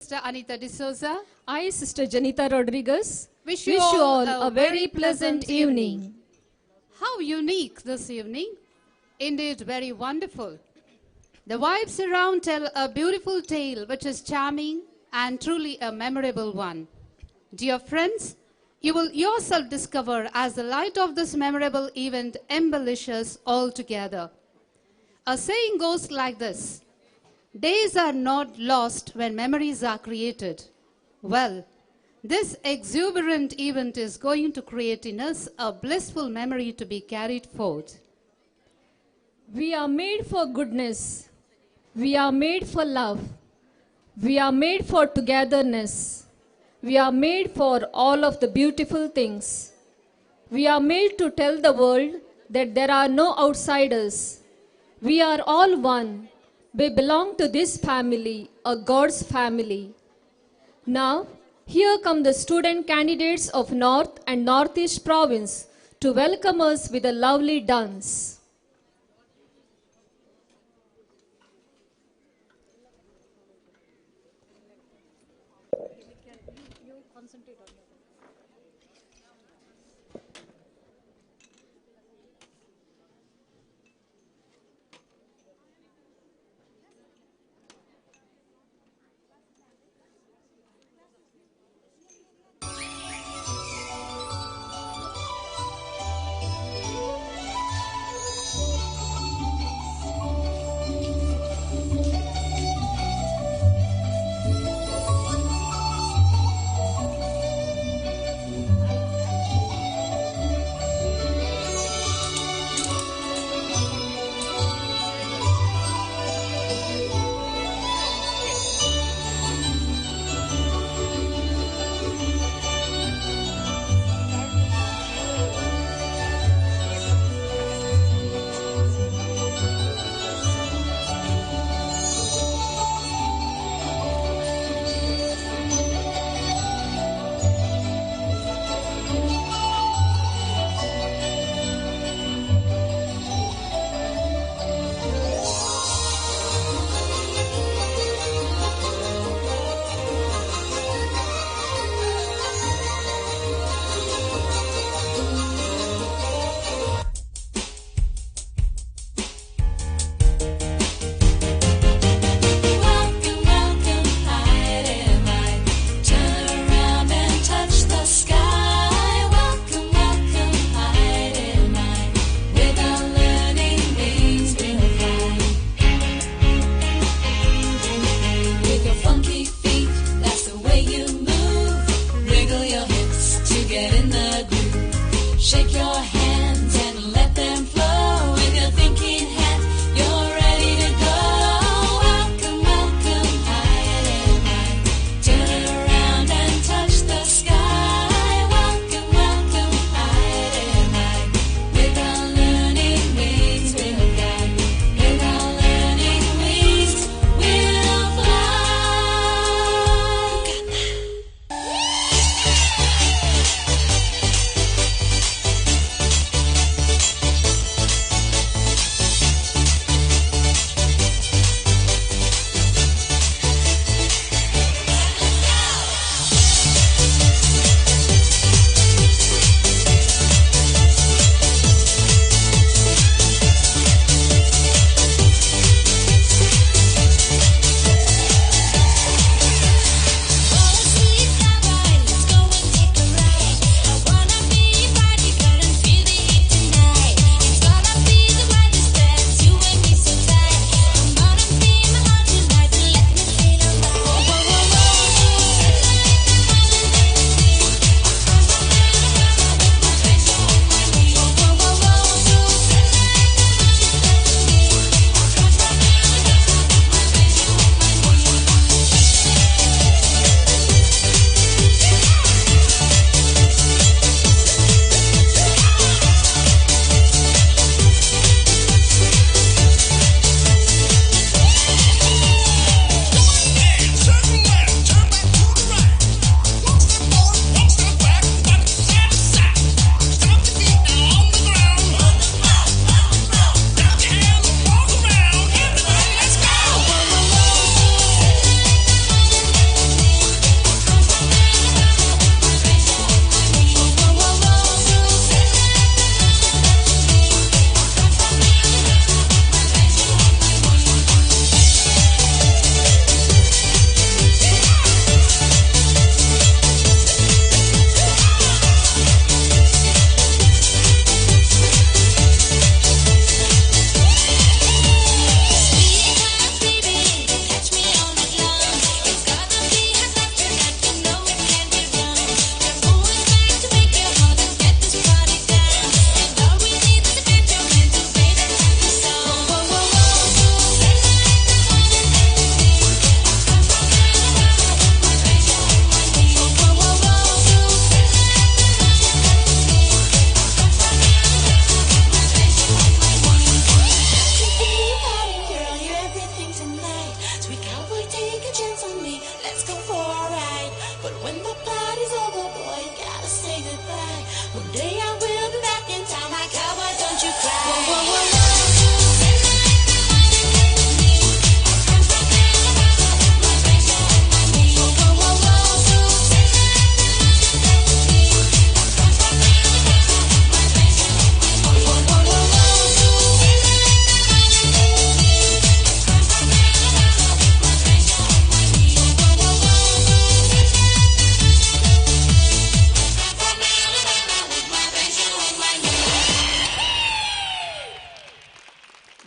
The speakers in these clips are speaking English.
Sister Anita D'Souza. I, Sister Janita Rodriguez, Wish wish you you all all a a very pleasant evening. How unique this evening. Indeed, very wonderful. The vibes around tell a beautiful tale which is charming and truly a memorable one. Dear friends, you will yourself discover as the light of this memorable event embellishes all together. A saying goes like this: days are not lost when memories are created. Well, this exuberant event is going to create in us a blissful memory to be carried forth. We are made for goodness. We are made for love. We are made for togetherness. We are made for all of the beautiful things. We are made to tell the world that there are no outsiders. We are all one. We belong to this family, a God's family. Now, here come the student candidates of North and Northeast Province to welcome us with a lovely dance.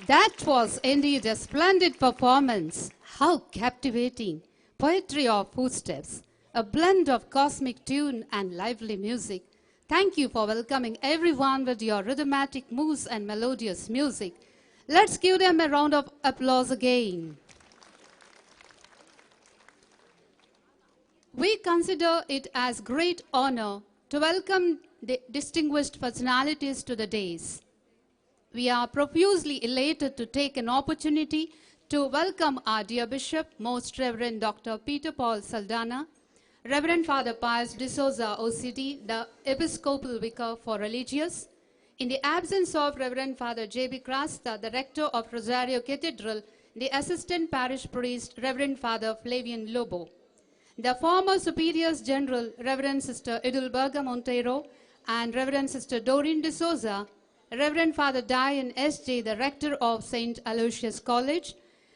That was indeed a splendid performance. How captivating. Poetry of footsteps, a blend of cosmic tune and lively music. Thank you for welcoming everyone with your rhythmic moves and melodious music. Let's give them a round of applause again. We consider it as great honor to welcome the distinguished personalities to the dais. We are profusely elated to take an opportunity to welcome our dear Bishop, Most Reverend Dr. Peter Paul Saldanha, Reverend Father Pius D'Souza, OCD, the Episcopal Vicar for Religious, in the absence of Reverend Father J.B. Crasta, the Rector of Rosario Cathedral, the Assistant Parish Priest, Reverend Father Flavian Lobo, the former Superiors General, Reverend Sister Idilberga Monteiro, and Reverend Sister Doreen D'Souza, Reverend Father Diane S.J., the Rector of St. Aloysius College,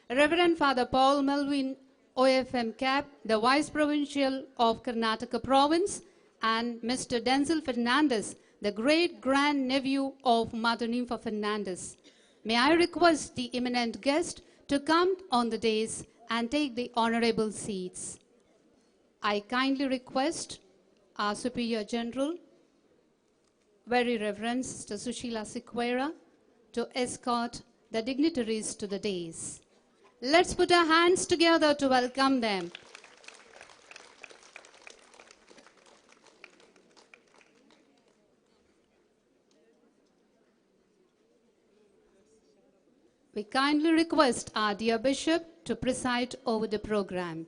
Reverend Father Paul Melvin, OFM CAP, the Vice Provincial of Karnataka Province, and Mr. Denzel Fernandez, the great-grand-nephew of Mother Nympha Fernandez. May I request the eminent guest to come on the dais and take the honorable seats. I kindly request our Superior General, Very Reverend Sister Sushila Siqueira, to escort the dignitaries to the dais. Let's put our hands together to welcome them. We kindly request our dear Bishop to preside over the program.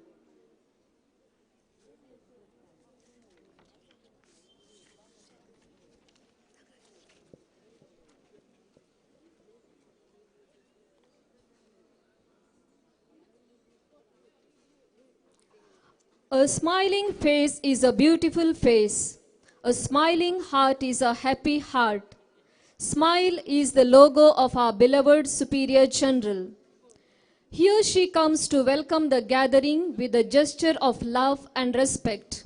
A smiling face is a beautiful face. A smiling heart is a happy heart. Smile is the logo of our beloved Superior General. Here she comes to welcome the gathering with a gesture of love and respect.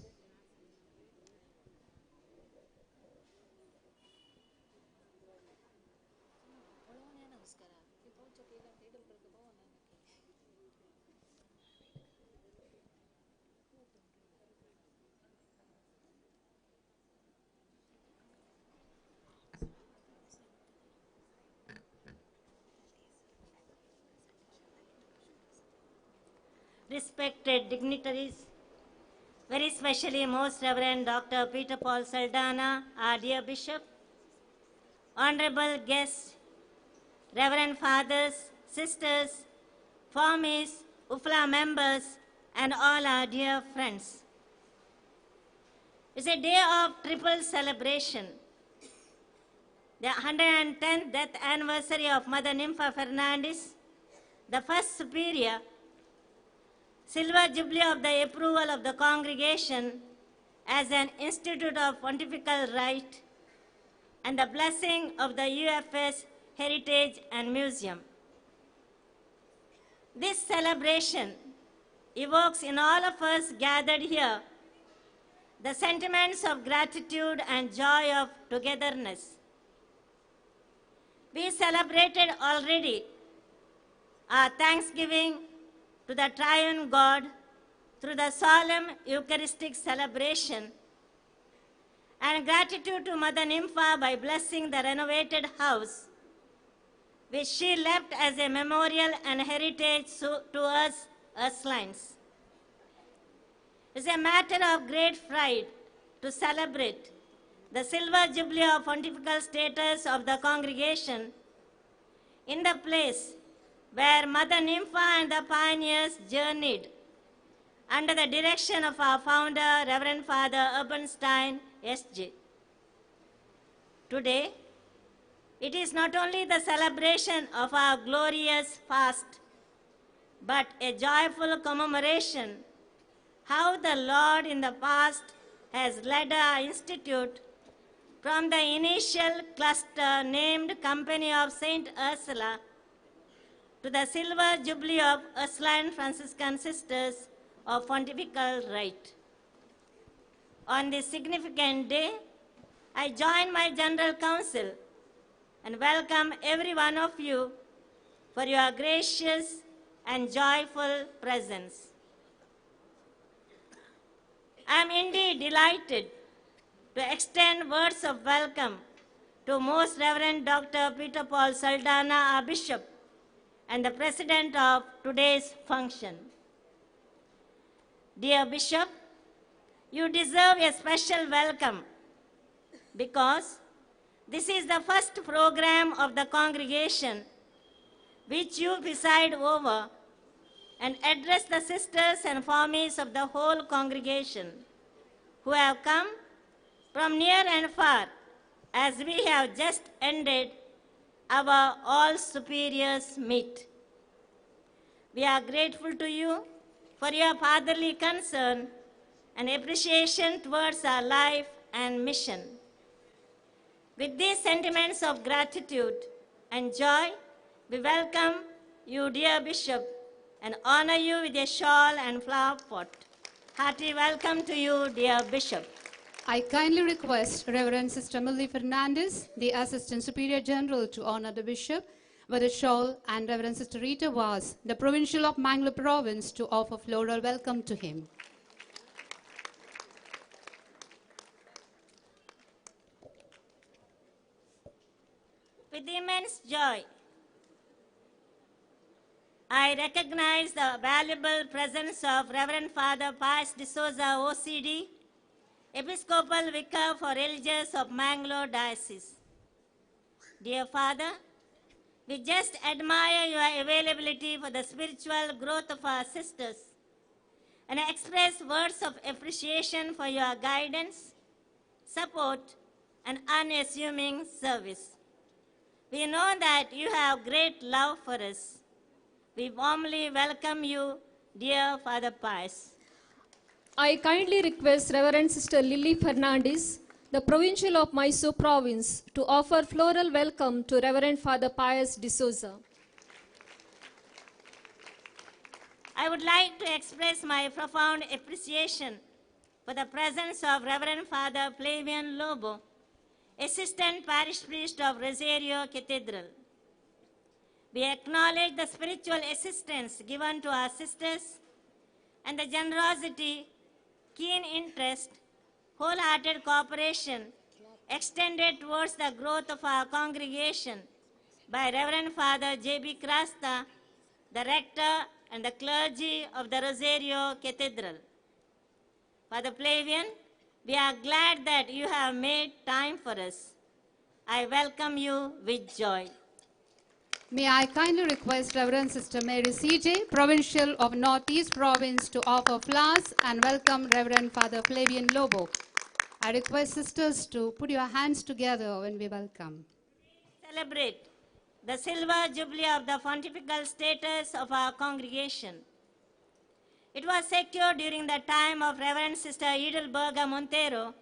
Respected dignitaries, very especially Most Reverend Dr. Peter Paul Saldanha, our dear Bishop, honorable guests, Reverend Fathers, Sisters, Formies, UFLA members, and all our dear friends. It's a day of triple celebration. The 110th death anniversary of Mother Nympha Fernandez, the first Superior, Silver Jubilee of the approval of the congregation as an institute of pontifical right, and the blessing of the UFS Heritage and Museum. This celebration evokes in all of us gathered here the sentiments of gratitude and joy of togetherness. We celebrated already our thanksgiving to the Triune God through the solemn Eucharistic celebration, and gratitude to Mother Nympha by blessing the renovated house, which she left as a memorial and heritage to us Ursulines. It's a matter of great pride to celebrate the Silver Jubilee of pontifical status of the congregation in the place where Mother Nympha and the pioneers journeyed under the direction of our founder, Reverend Father Urban Stein, S.J. Today, It is not only the celebration of our glorious fast, but a joyful commemoration how the Lord in the past has led our institute from the initial cluster named Company of Saint Ursula to the Silver Jubilee of Ursuline Franciscan Sisters of Pontifical Right. On this significant day, I join my General Council and welcome every one of you for your gracious and joyful presence. I am indeed delighted to extend words of welcome to Most Reverend Dr. Peter Paul Saldanha, our Bishop, and the President of today's function. Dear Bishop, you deserve a special welcome because this is the first program of the congregation which you preside over and address the sisters and families of the whole congregation who have come from near and far as we have just ended our All Superiors meet. We are grateful to you for your fatherly concern and appreciation towards our life and mission. With these sentiments of gratitude and joy, we welcome you, dear Bishop, and honor you with a shawl and flower pot. Hearty welcome to you, dear Bishop. I kindly request Reverend Sister Millie Fernandez, the Assistant Superior General, to honor the Bishop with a shawl, and Reverend Sister Rita Vaz, the Provincial of Mangalore Province, to offer floral welcome to him. With immense joy, I recognize the valuable presence of Reverend Father Pius D'Souza, OCD, Episcopal Vicar for Religious of Mangalore Diocese. Dear Father, we just admire your availability for the spiritual growth of our sisters and express words of appreciation for your guidance, support, and unassuming service. We know that you have great love for us. We warmly welcome you, dear Father Pius. I kindly request Reverend Sister Lily Fernandez, the Provincial of Mysore Province, to offer floral welcome to Reverend Father Pius D'Souza. I would like to express my profound appreciation for the presence of Reverend Father Flavian Lobo, Assistant Parish Priest of Rosario Cathedral. We acknowledge the spiritual assistance given to our sisters and the generosity, keen interest, wholehearted cooperation extended towards the growth of our congregation by Reverend Father J.B. Krasta, the rector and the clergy of the Rosario Cathedral. Father Flavian, we are glad that you have made time for us. I welcome you with joy. May I kindly request Reverend Sister Mary C.J., Provincial of Northeast Province, to offer flowers and welcome Reverend Father Flavian Lobo. I request sisters to put your hands together when we welcome. Celebrate the Silver Jubilee of the pontifical status of our congregation. It was secured during the time of Reverend Sister Edelberga Montero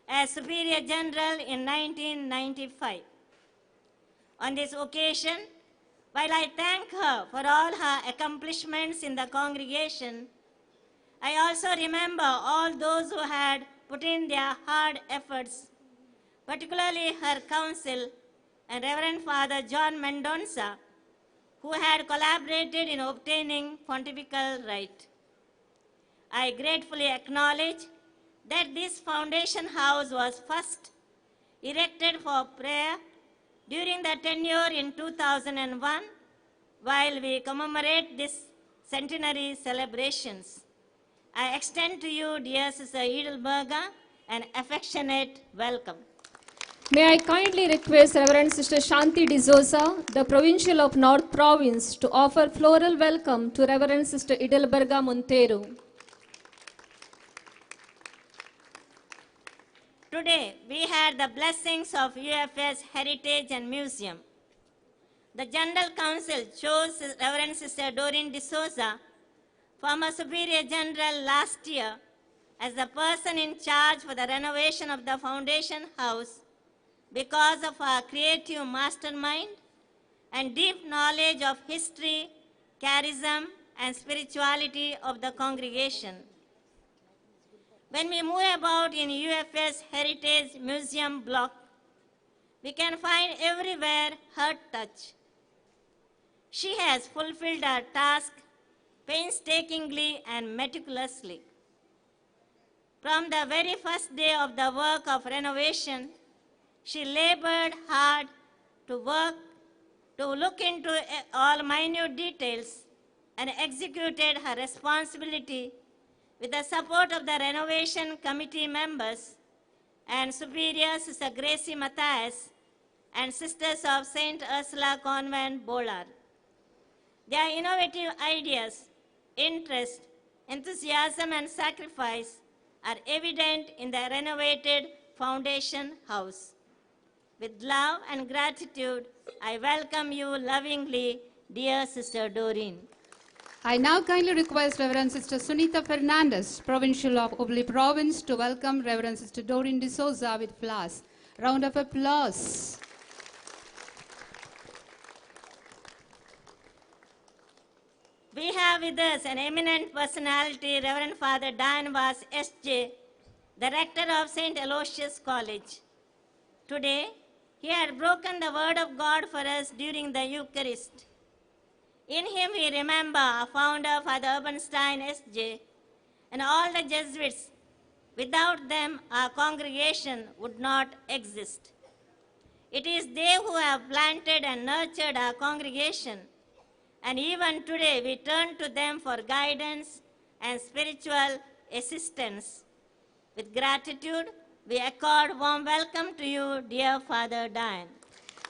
as Superior General in 1995. On this occasion, while I thank her for all her accomplishments in the congregation, I also remember all those who had put in their hard efforts, particularly her council and Reverend Father John Mendonça, who had collaborated in obtaining pontifical right. I gratefully acknowledge that this foundation house was first erected for prayer during the tenure in 2001 while we commemorate this centenary celebrations. I extend to you, dear Sister Edelberga, an affectionate welcome. May I kindly request Reverend Sister Shanti D'Souza, the Provincial of North Province, to offer floral welcome to Reverend Sister Edelberga Montero. Today, we had the blessings of UFS Heritage and Museum. The General Council chose Reverend Sister Doreen D'Souza, former Superior General last year, as the person in charge for the renovation of the Foundation House because of her creative mastermind and deep knowledge of history, charism, and spirituality of the congregation. When we move about in UFS Heritage Museum block, we can find everywhere her touch. She has fulfilled her task painstakingly and meticulously. From the very first day of the work of renovation, she labored hard to look into all minute details and executed her responsibility with the support of the renovation committee members and Superior Sister Gracie Matthias and Sisters of St. Ursula Convent, Bolar. Their innovative ideas, interest, enthusiasm, and sacrifice are evident in the renovated Foundation House. With love and gratitude, I welcome you lovingly, dear Sister Doreen. I now kindly request Reverend Sister Sunita Fernandez, Provincial of Hubli Province, to welcome Reverend Sister Doreen D'Souza with flowers. Round of applause. We have with us an eminent personality, Reverend Father Dian Vas S.J., the rector of St. Aloysius College. Today, he had broken the word of God for us during the Eucharist. In him we remember our founder, Father Urbanstein S.J., and all the Jesuits. Without them, our congregation would not exist. It is they who have planted and nurtured our congregation, and even today we turn to them for guidance and spiritual assistance. With gratitude, we accord warm welcome to you, dear Father Dian.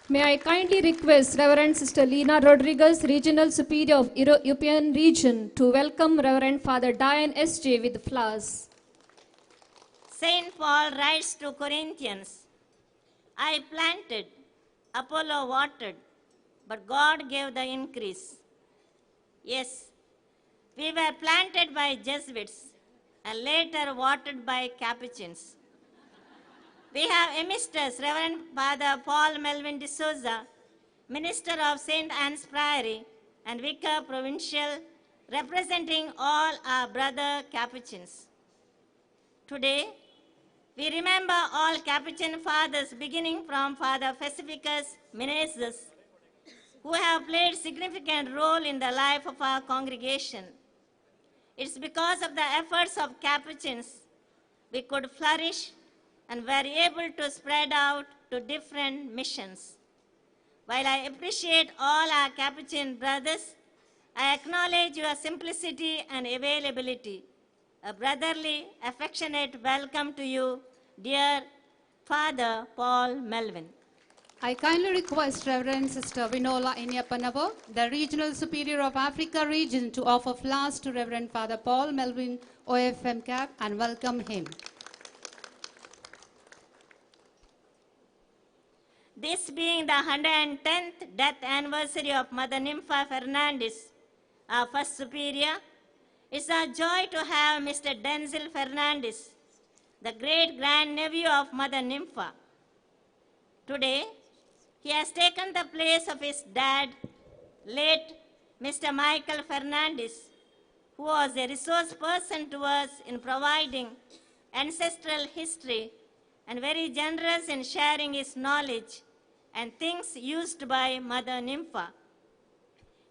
May I kindly request Reverend Sister Lina Rodriguez, Regional Superior of European Region, to welcome Reverend Father Dian S.J. with flowers. Saint Paul writes to Corinthians, I planted, Apollo watered, but God gave the increase. Yes, we were planted by Jesuits and later watered by Capuchins. We have amidst us Reverend Father Paul Melvin D'Souza, Minister of St. Anne's Priory and Vicar Provincial, representing all our brother Capuchins. Today, we remember all Capuchin fathers beginning from Father Pacificus Menezes, who have played significant role in the life of our congregation. It's because of the efforts of Capuchins we could flourish and were able to spread out to different missions. While I appreciate all our Capuchin brothers, I acknowledge your simplicity and availability. A brotherly, affectionate welcome to you, dear Father Paul Melvin. I kindly request Reverend Sister Vinola Inyapanava, the Regional Superior of Africa Region, to offer flowers to Reverend Father Paul Melvin, OFM CAP, and welcome him. This being the 110th death anniversary of Mother Nympha Fernandez, our first superior, it's a joy to have Mr. Denzil Fernandez, the great-grandnephew of Mother Nympha. Today, he has taken the place of his dad, late Mr. Michael Fernandez, who was a resource person to us in providing ancestral history and very generous in sharing his knowledge and things used by Mother Nympha.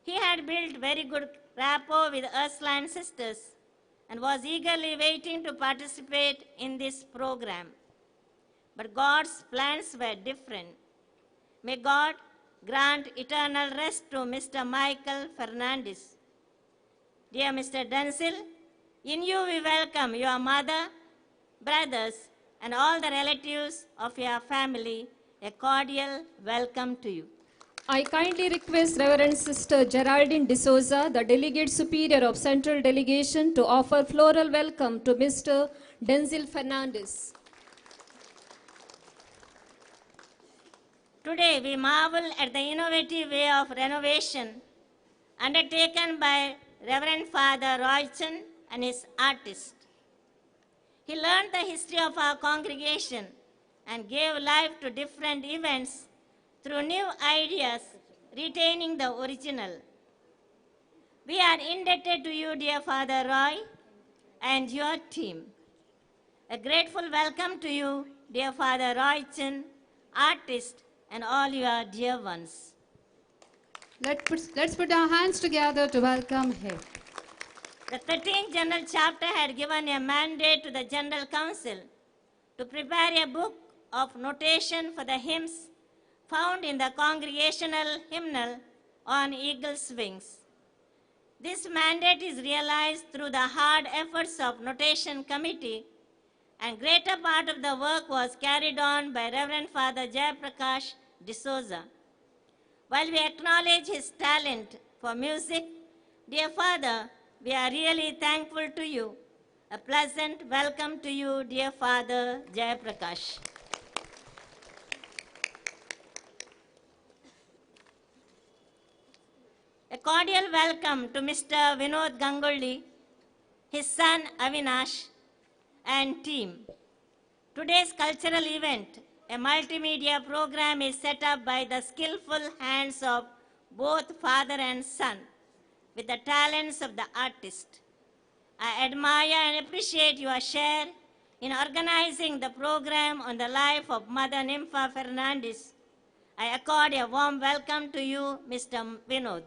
He had built very good rapport with Ursuline sisters and was eagerly waiting to participate in this program. But God's plans were different. May God grant eternal rest to Mr. Michael Fernandez. Dear Mr. Denzil, in you we welcome your mother, brothers, and all the relatives of your family. A cordial welcome to you. I kindly request Reverend Sister Geraldine D'Souza, the Delegate Superior of Central Delegation, to offer floral welcome to Mr. Denzil Fernandez. Today, we marvel at the innovative way of renovation undertaken by Reverend Father Royson and his artists. He learned the history of our congregation and gave life to different events through new ideas, retaining the original. We are indebted to you, dear Father Roy, and your team. A grateful welcome to you, dear Father Royson, artist, and all your dear ones. Let's put our hands together to welcome him. The 13th General Chapter had given a mandate to the General Council to prepare a book of notation for the hymns found in the Congregational Hymnal on Eagle's Wings. This mandate is realized through the hard efforts of Notation Committee, and greater part of the work was carried on by Reverend Father Jayaprakash D'Souza. While we acknowledge his talent for music, dear Father, we are really thankful to you. A pleasant welcome to you, dear Father Jayaprakash. A cordial welcome to Mr. Vinod Ganguly, his son Avinash, and team. Today's cultural event, a multimedia program, is set up by the skillful hands of both father and son, with the talents of the artist. I admire and appreciate your share in organizing the program on the life of Mother Nympha Fernandez. I accord a warm welcome to you, Mr. Vinod.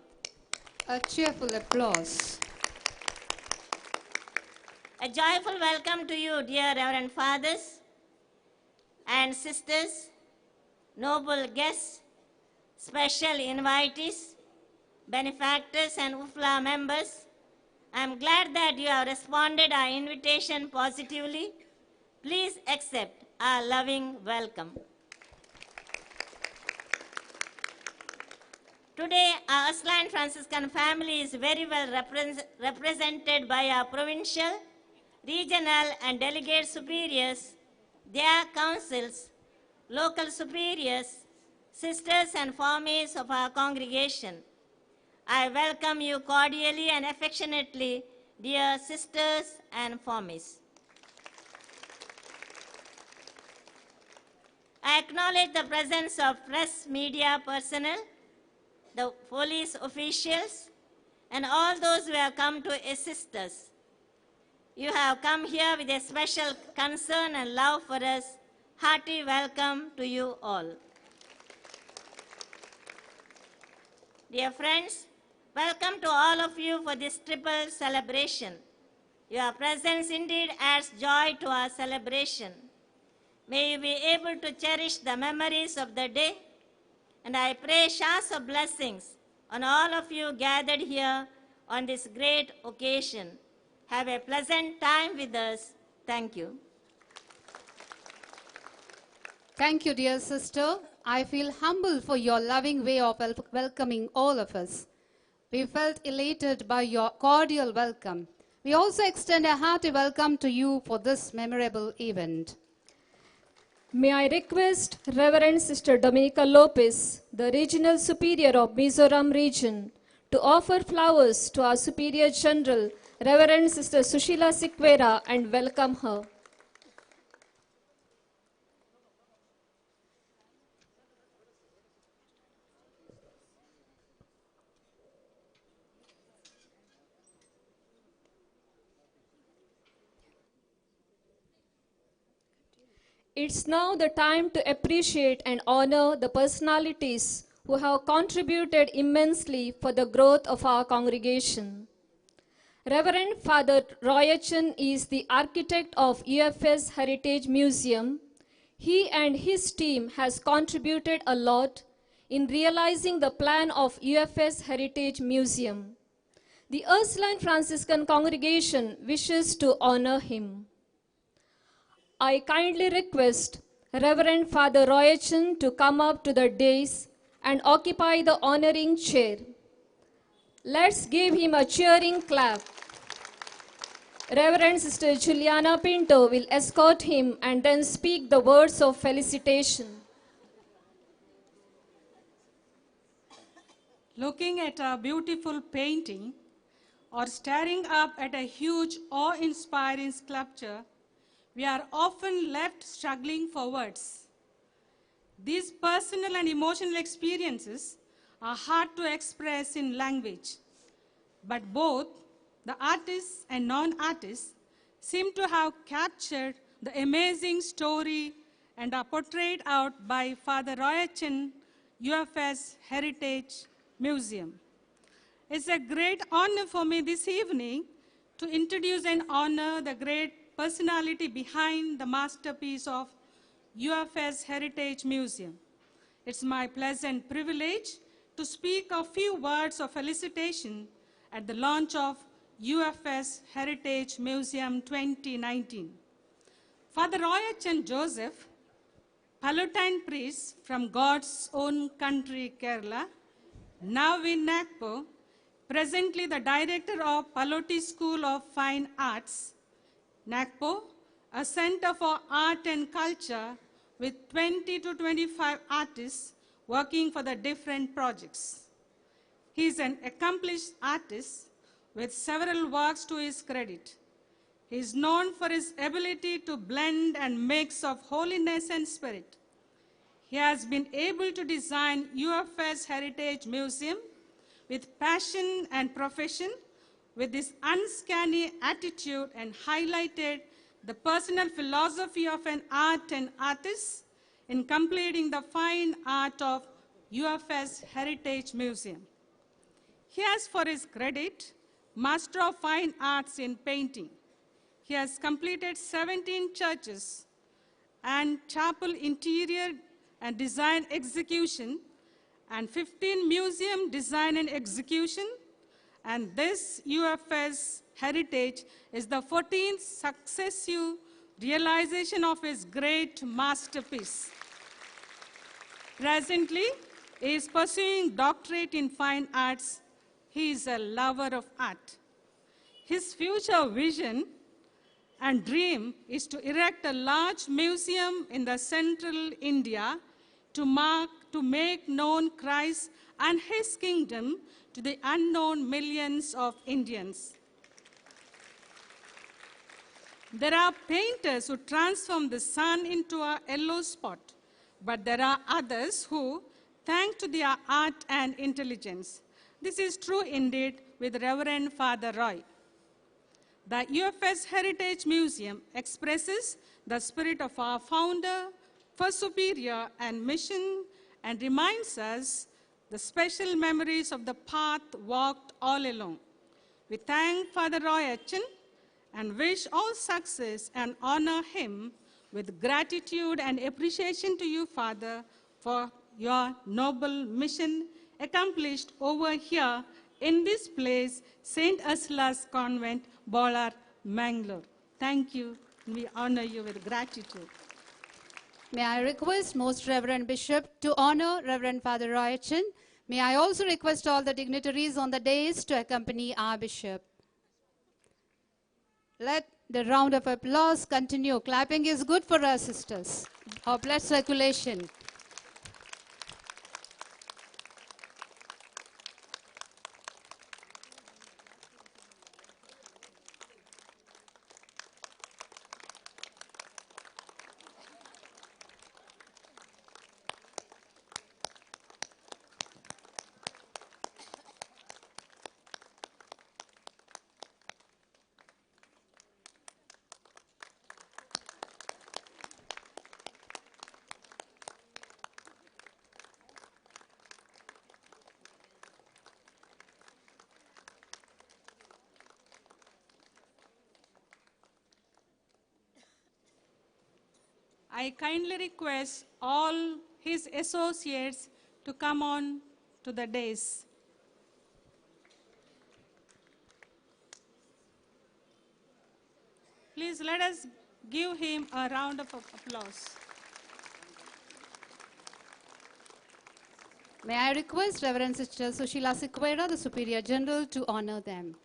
A cheerful applause. A joyful welcome to you, dear Reverend Fathers and Sisters, noble guests, special invitees, benefactors, and UFLA members. I am glad that you have responded our invitation positively. Please accept our loving welcome. Today, our Ursuline Franciscan family is very well represented by our provincial, regional, and delegate superiors, their councils, local superiors, sisters, and formies of our congregation. I welcome you cordially and affectionately, dear sisters and formies. I acknowledge the presence of press media personnel, the police officials, and all those who have come to assist us. You have come here with a special concern and love for us. Hearty welcome to you all. Dear friends, welcome to all of you for this triple celebration. Your presence indeed adds joy to our celebration. May you be able to cherish the memories of the day, and I pray showers of blessings on all of you gathered here on this great occasion. Have a pleasant time with us. Thank you. Thank you, dear sister. I feel humble for your loving way of welcoming all of us. We felt elated by your cordial welcome. We also extend a hearty welcome to you for this memorable event. May I request Reverend Sister Dominica Lopez, the Regional Superior of Mizoram Region, to offer flowers to our Superior General, Reverend Sister Sushila Sikwera, and welcome her. It's now the time to appreciate and honor the personalities who have contributed immensely for the growth of our congregation. Reverend Father Royachan is the architect of UFS Heritage Museum. He and his team has contributed a lot in realizing the plan of UFS Heritage Museum. The Ursuline Franciscan congregation wishes to honor him. I kindly request Reverend Father Royachan to come up to the dais and occupy the honoring chair. Let's give him a cheering clap. Reverend Sister Juliana Pinto will escort him and then speak the words of felicitation. Looking at a beautiful painting or staring up at a huge, awe-inspiring sculpture, we are often left struggling for words. These personal and emotional experiences are hard to express in language, but both the artists and non-artists seem to have captured the amazing story and are portrayed out by Father Royachan, UFS Heritage Museum. It's a great honor for me this evening to introduce and honor the great personality behind the masterpiece of UFS Heritage Museum. It's my pleasant privilege to speak a few words of felicitation at the launch of UFS Heritage Museum 2019. Father Royachan Joseph, Palatine priest from God's own country, Kerala, now in Nagpur, presently the director of Paloti School of Fine Arts, Nagpur, a center for art and culture with 20 to 25 artists working for the different projects. He is an accomplished artist with several works to his credit. He is known for his ability to blend and mix of holiness and spirit. He has been able to design UFS Heritage Museum with passion and profession, with this uncanny attitude, and highlighted the personal philosophy of an art and artist in completing the fine art of UFS Heritage Museum. He has, for his credit, Master of Fine Arts in painting. He has completed 17 churches and chapel interior and design execution, and 15 museum design and execution, and this UFS Heritage is the 14th successive realization of his great masterpiece. Presently, he is pursuing doctorate in fine arts. He is a lover of art. His future vision and dream is to erect a large museum in the central India to make known Christ and his kingdom to the unknown millions of Indians. There are painters who transform the sun into a yellow spot, but there are others who, thanks to their art and intelligence. This is true indeed with Reverend Father Roy. The UFS Heritage Museum expresses the spirit of our founder for superior and mission, and reminds us the special memories of the path walked all along. We thank Father Royachan and wish all success and honor him with gratitude and appreciation to you, Father, for your noble mission accomplished over here in this place, St. Ursula's Convent, Bolar, Mangalore. Thank you. We honor you with gratitude. May I request Most Reverend Bishop to honor Reverend Father Royachan. May I also request all the dignitaries on the dais to accompany our Bishop. Let the round of applause continue. Clapping is good for our sisters. Our blood circulation. I kindly request all his associates to come on to the dais. Please let us give him a round of applause. May I request Reverend Sister Sushila Sikwera, the Superior General, to honor them.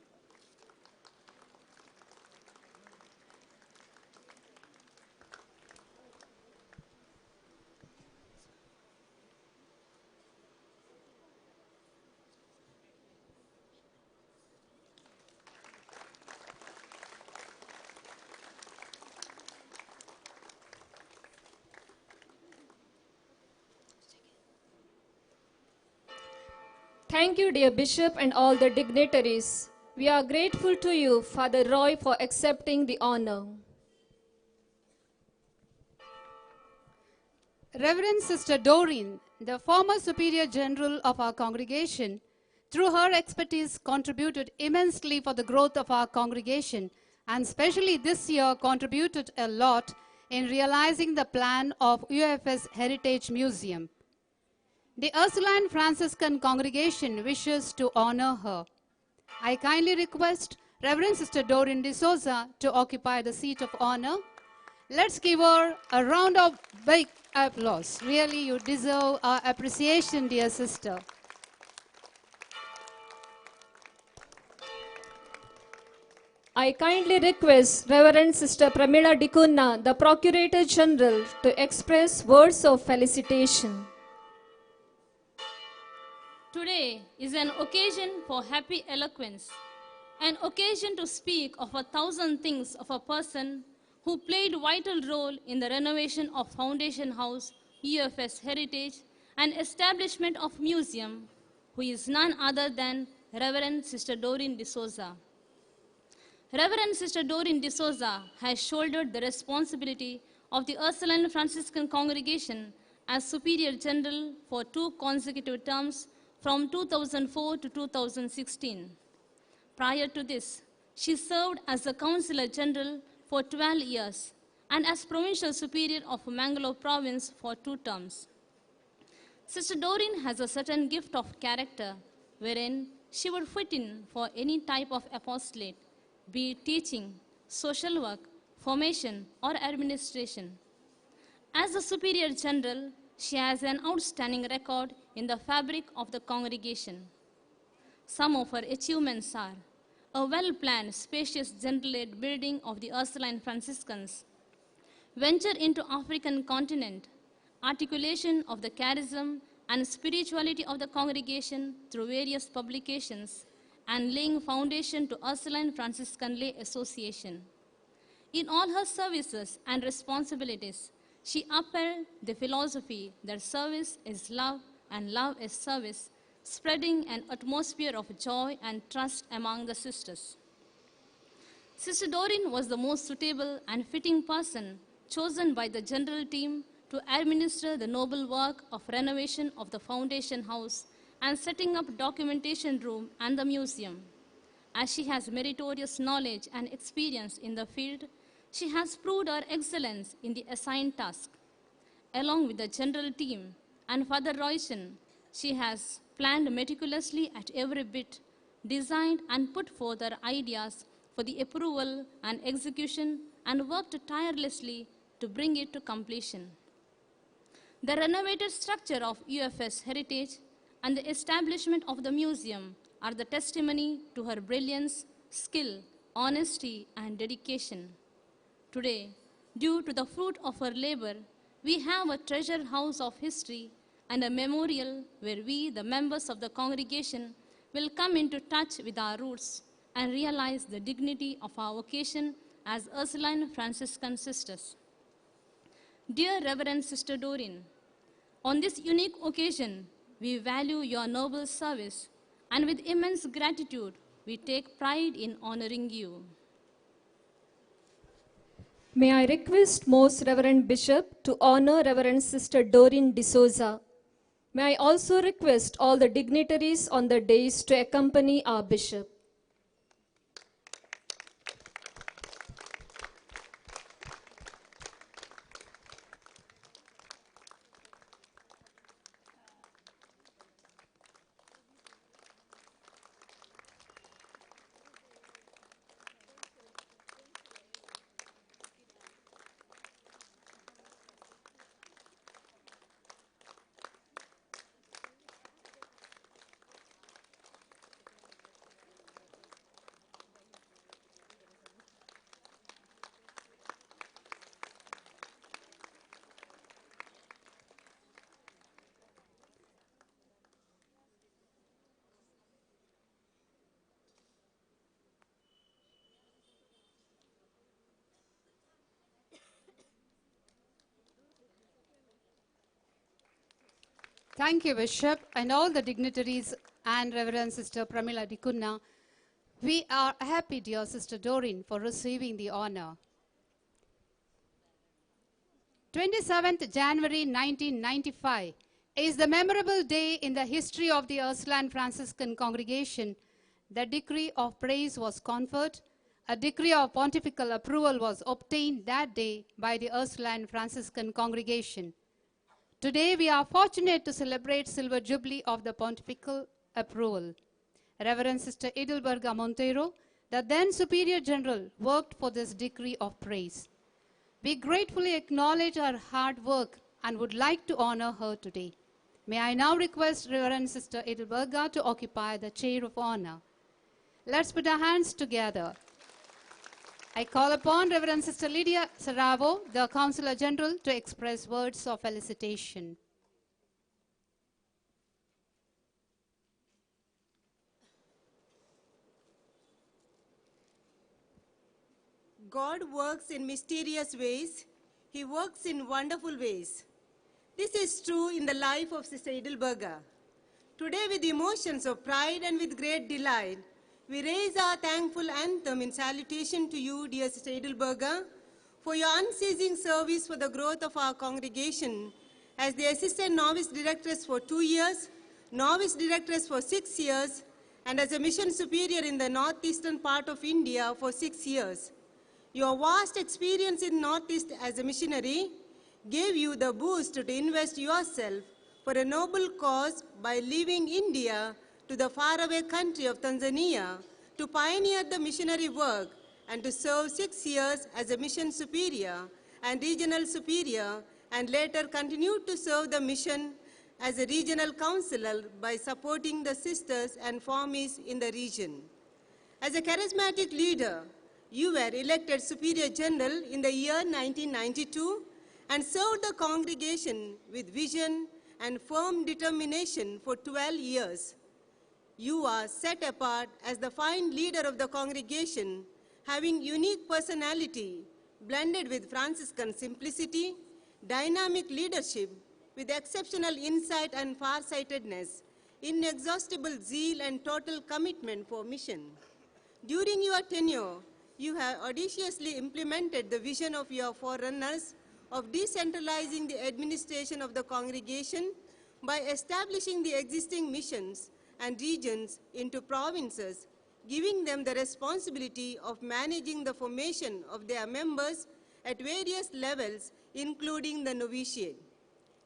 Thank you, dear Bishop and all the dignitaries. We are grateful to you, Father Roy, for accepting the honor. Reverend Sister Doreen, the former Superior General of our congregation, through her expertise contributed immensely for the growth of our congregation, and especially this year contributed a lot in realizing the plan of UFS Heritage Museum. The Ursuline Franciscan congregation wishes to honor her. I kindly request Reverend Sister Doreen D'Souza to occupy the seat of honor. Let's give her a round of big applause. Really, you deserve our appreciation, dear sister. I kindly request Reverend Sister Pramila Dikunna, the Procurator General, to express words of felicitation. Today is an occasion for happy eloquence, an occasion to speak of 1,000 things of a person who played a vital role in the renovation of Foundation House, UFS Heritage, and establishment of museum, who is none other than Reverend Sister Doreen D'Souza. Reverend Sister Doreen D'Souza has shouldered the responsibility of the Ursuline Franciscan congregation as Superior General for 2 consecutive terms from 2004 to 2016. Prior to this, she served as the Counselor General for 12 years and as Provincial Superior of Mangalore Province for 2 terms. Sister Doreen has a certain gift of character wherein she would fit in for any type of apostolate, be it teaching, social work, formation, or administration. As the Superior General, she has an outstanding record in the fabric of the congregation. Some of her achievements are a well-planned, spacious general-led building of the Ursuline Franciscans, venture into African continent, articulation of the charism and spirituality of the congregation through various publications, and laying foundation to Ursuline Franciscan Lay Association. In all her services and responsibilities, she upheld the philosophy that service is love and love is service, spreading an atmosphere of joy and trust among the sisters. Sister Doreen was the most suitable and fitting person chosen by the general team to administer the noble work of renovation of the Foundation House and setting up documentation room and the museum. As she has meritorious knowledge and experience in the field, she has proved her excellence in the assigned task. Along with the general team and Father Royston, she has planned meticulously at every bit, designed and put forth her ideas for the approval and execution, and worked tirelessly to bring it to completion. The renovated structure of UFS Heritage and the establishment of the museum are the testimony to her brilliance, skill, honesty, and dedication. Today, due to the fruit of her labor, we have a treasure house of history and a memorial where we, the members of the congregation, will come into touch with our roots and realize the dignity of our vocation as Ursuline Franciscan sisters. Dear Reverend Sister Doreen, on this unique occasion, we value your noble service, and with immense gratitude, we take pride in honoring you. May I request Most Reverend Bishop to honor Reverend Sister Doreen D'Souza. May I also request all the dignitaries on the dais to accompany our Bishop. Thank you, Bishop, and all the dignitaries and Reverend Sister Pramila Dikunna, we are happy, dear Sister Doreen, for receiving the honor. 27th January 1995 is the memorable day in the history of the Ursuline Franciscan congregation. The decree of praise was conferred. A decree of pontifical approval was obtained that day by the Ursuline Franciscan congregation. Today we are fortunate to celebrate Silver Jubilee of the pontifical approval. Reverend Sister Edelberga Montero, the then Superior General, worked for this decree of praise. We gratefully acknowledge her hard work and would like to honor her today. May I now request Reverend Sister Edelberga to occupy the chair of honor. Let's put our hands together. I call upon Reverend Sister Lydia Saravo, the Counselor General, to express words of felicitation. God works in mysterious ways. He works in wonderful ways. This is true in the life of Sister Edelberga. Today, with emotions of pride and with great delight, we raise our thankful anthem in salutation to you, dear Sister Edelberga, for your unceasing service for the growth of our congregation as the Assistant Novice Directress for 2 years, Novice Directress for 6 years, and as a Mission Superior in the northeastern part of India for 6 years. Your vast experience in Northeast as a missionary gave you the boost to invest yourself for a noble cause by leaving India to the faraway country of Tanzania to pioneer the missionary work and to serve 6 years as a mission superior and regional superior, and later continued to serve the mission as a regional counselor by supporting the sisters and formies in the region. As a charismatic leader, you were elected Superior General in the year 1992 and served the congregation with vision and firm determination for 12 years. You are set apart as the fine leader of the congregation, having unique personality blended with Franciscan simplicity, dynamic leadership with exceptional insight and farsightedness, inexhaustible zeal and total commitment for mission. During your tenure, you have audaciously implemented the vision of your forerunners of decentralizing the administration of the congregation by establishing the existing missions and regions into provinces, giving them the responsibility of managing the formation of their members at various levels, including the novitiate.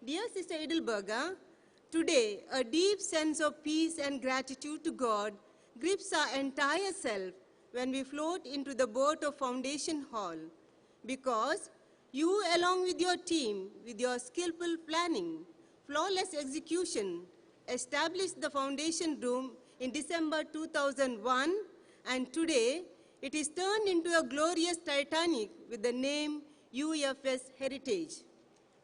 Dear Sister Edelberga, today a deep sense of peace and gratitude to God grips our entire self when we float into the boat of Foundation Hall, because you, along with your team, with your skillful planning, flawless execution, established the Foundation Room in December 2001, and today it is turned into a glorious Titanic with the name UFS Heritage.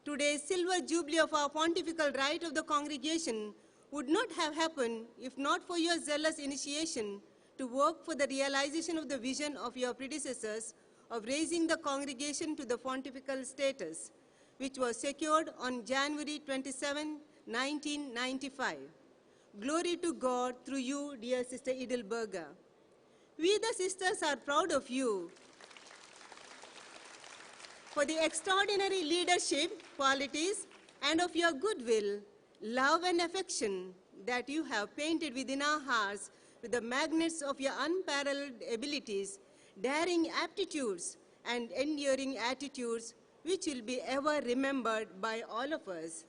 Today's Silver Jubilee of our pontifical right of the congregation would not have happened if not for your zealous initiation to work for the realization of the vision of your predecessors of raising the congregation to the pontifical status, which was secured on January 27, 1995. Glory to God through you, dear Sister Edelberga. We, the sisters, are proud of you for the extraordinary leadership qualities and of your goodwill, love, and affection that you have painted within our hearts with the magnets of your unparalleled abilities, daring aptitudes, and enduring attitudes, which will be ever remembered by all of us.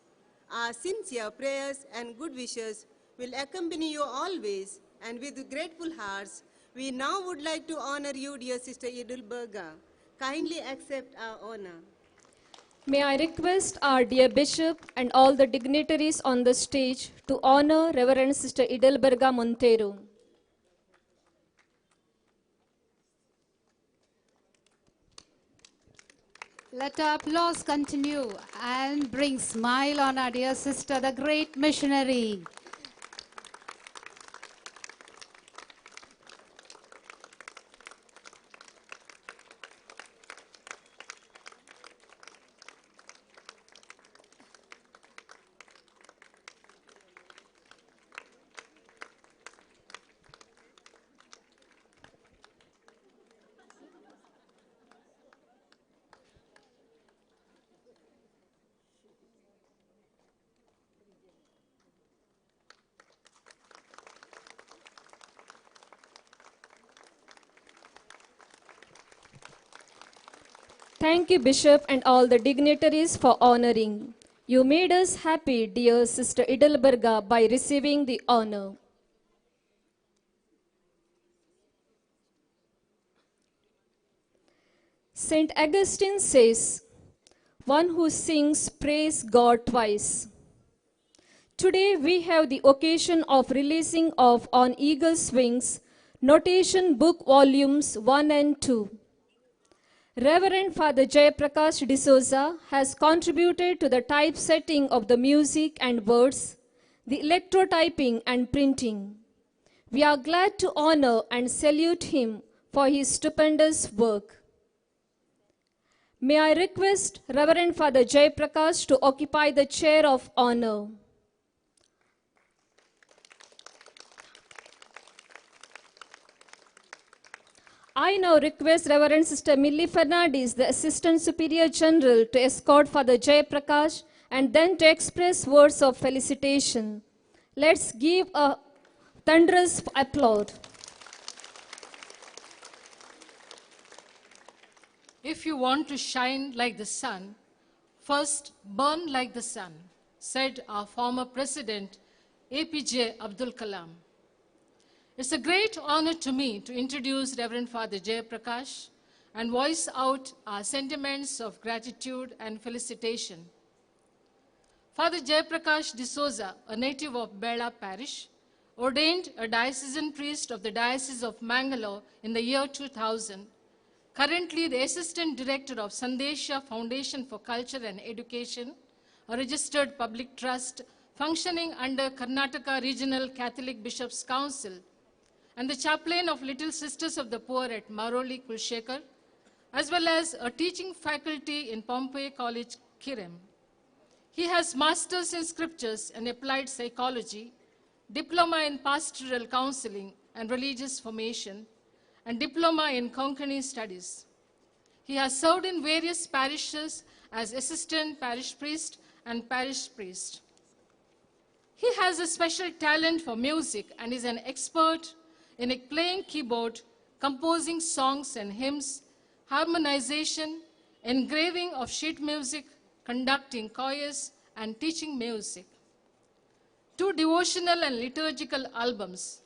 Our sincere prayers and good wishes will accompany you always, and with grateful hearts, we now would like to honor you, dear Sister Edelberga. Kindly accept our honor. May I request our dear Bishop and all the dignitaries on the stage to honor Reverend Sister Edelberga Montero. Let our applause continue and bring smile on our dear sister, the great missionary. Thank you, Bishop, and all the dignitaries for honoring. You made us happy, dear Sister Idilberga, by receiving the honor. Saint Augustine says, one who sings praise God twice. Today we have the occasion of releasing of On Eagle's Wings Notation Book Volumes 1 and 2. Reverend Father Jayaprakash D'Souza has contributed to the typesetting of the music and words, the electrotyping and printing. We are glad to honor and salute him for his stupendous work. May I request Reverend Father Jayaprakash to occupy the chair of honor. I now request Reverend Sister Millie Fernandez, the Assistant Superior General, to escort Father Jayaprakash and then to express words of felicitation. Let's give a thunderous applause. If you want to shine like the sun, first burn like the sun, said our former President, APJ Abdul Kalam. It's a great honor to me to introduce Reverend Father Jayaprakash and voice out our sentiments of gratitude and felicitation. Father Jayaprakash D'Souza, a native of Bela Parish, ordained a diocesan priest of the Diocese of Mangalore in the year 2000, currently the Assistant Director of Sandesha Foundation for Culture and Education, a registered public trust functioning under Karnataka Regional Catholic Bishops' Council, and the chaplain of Little Sisters of the Poor at Maroli Kulshekar, as well as a teaching faculty in Pompey College, Kirem. He has masters in scriptures and applied psychology, diploma in pastoral counseling and religious formation, and diploma in Konkani studies. He has served in various parishes as assistant parish priest and parish priest. He has a special talent for music and is an expert in playing keyboard, composing songs and hymns, harmonization, engraving of sheet music, conducting choirs, and teaching music. 2 devotional and liturgical albums,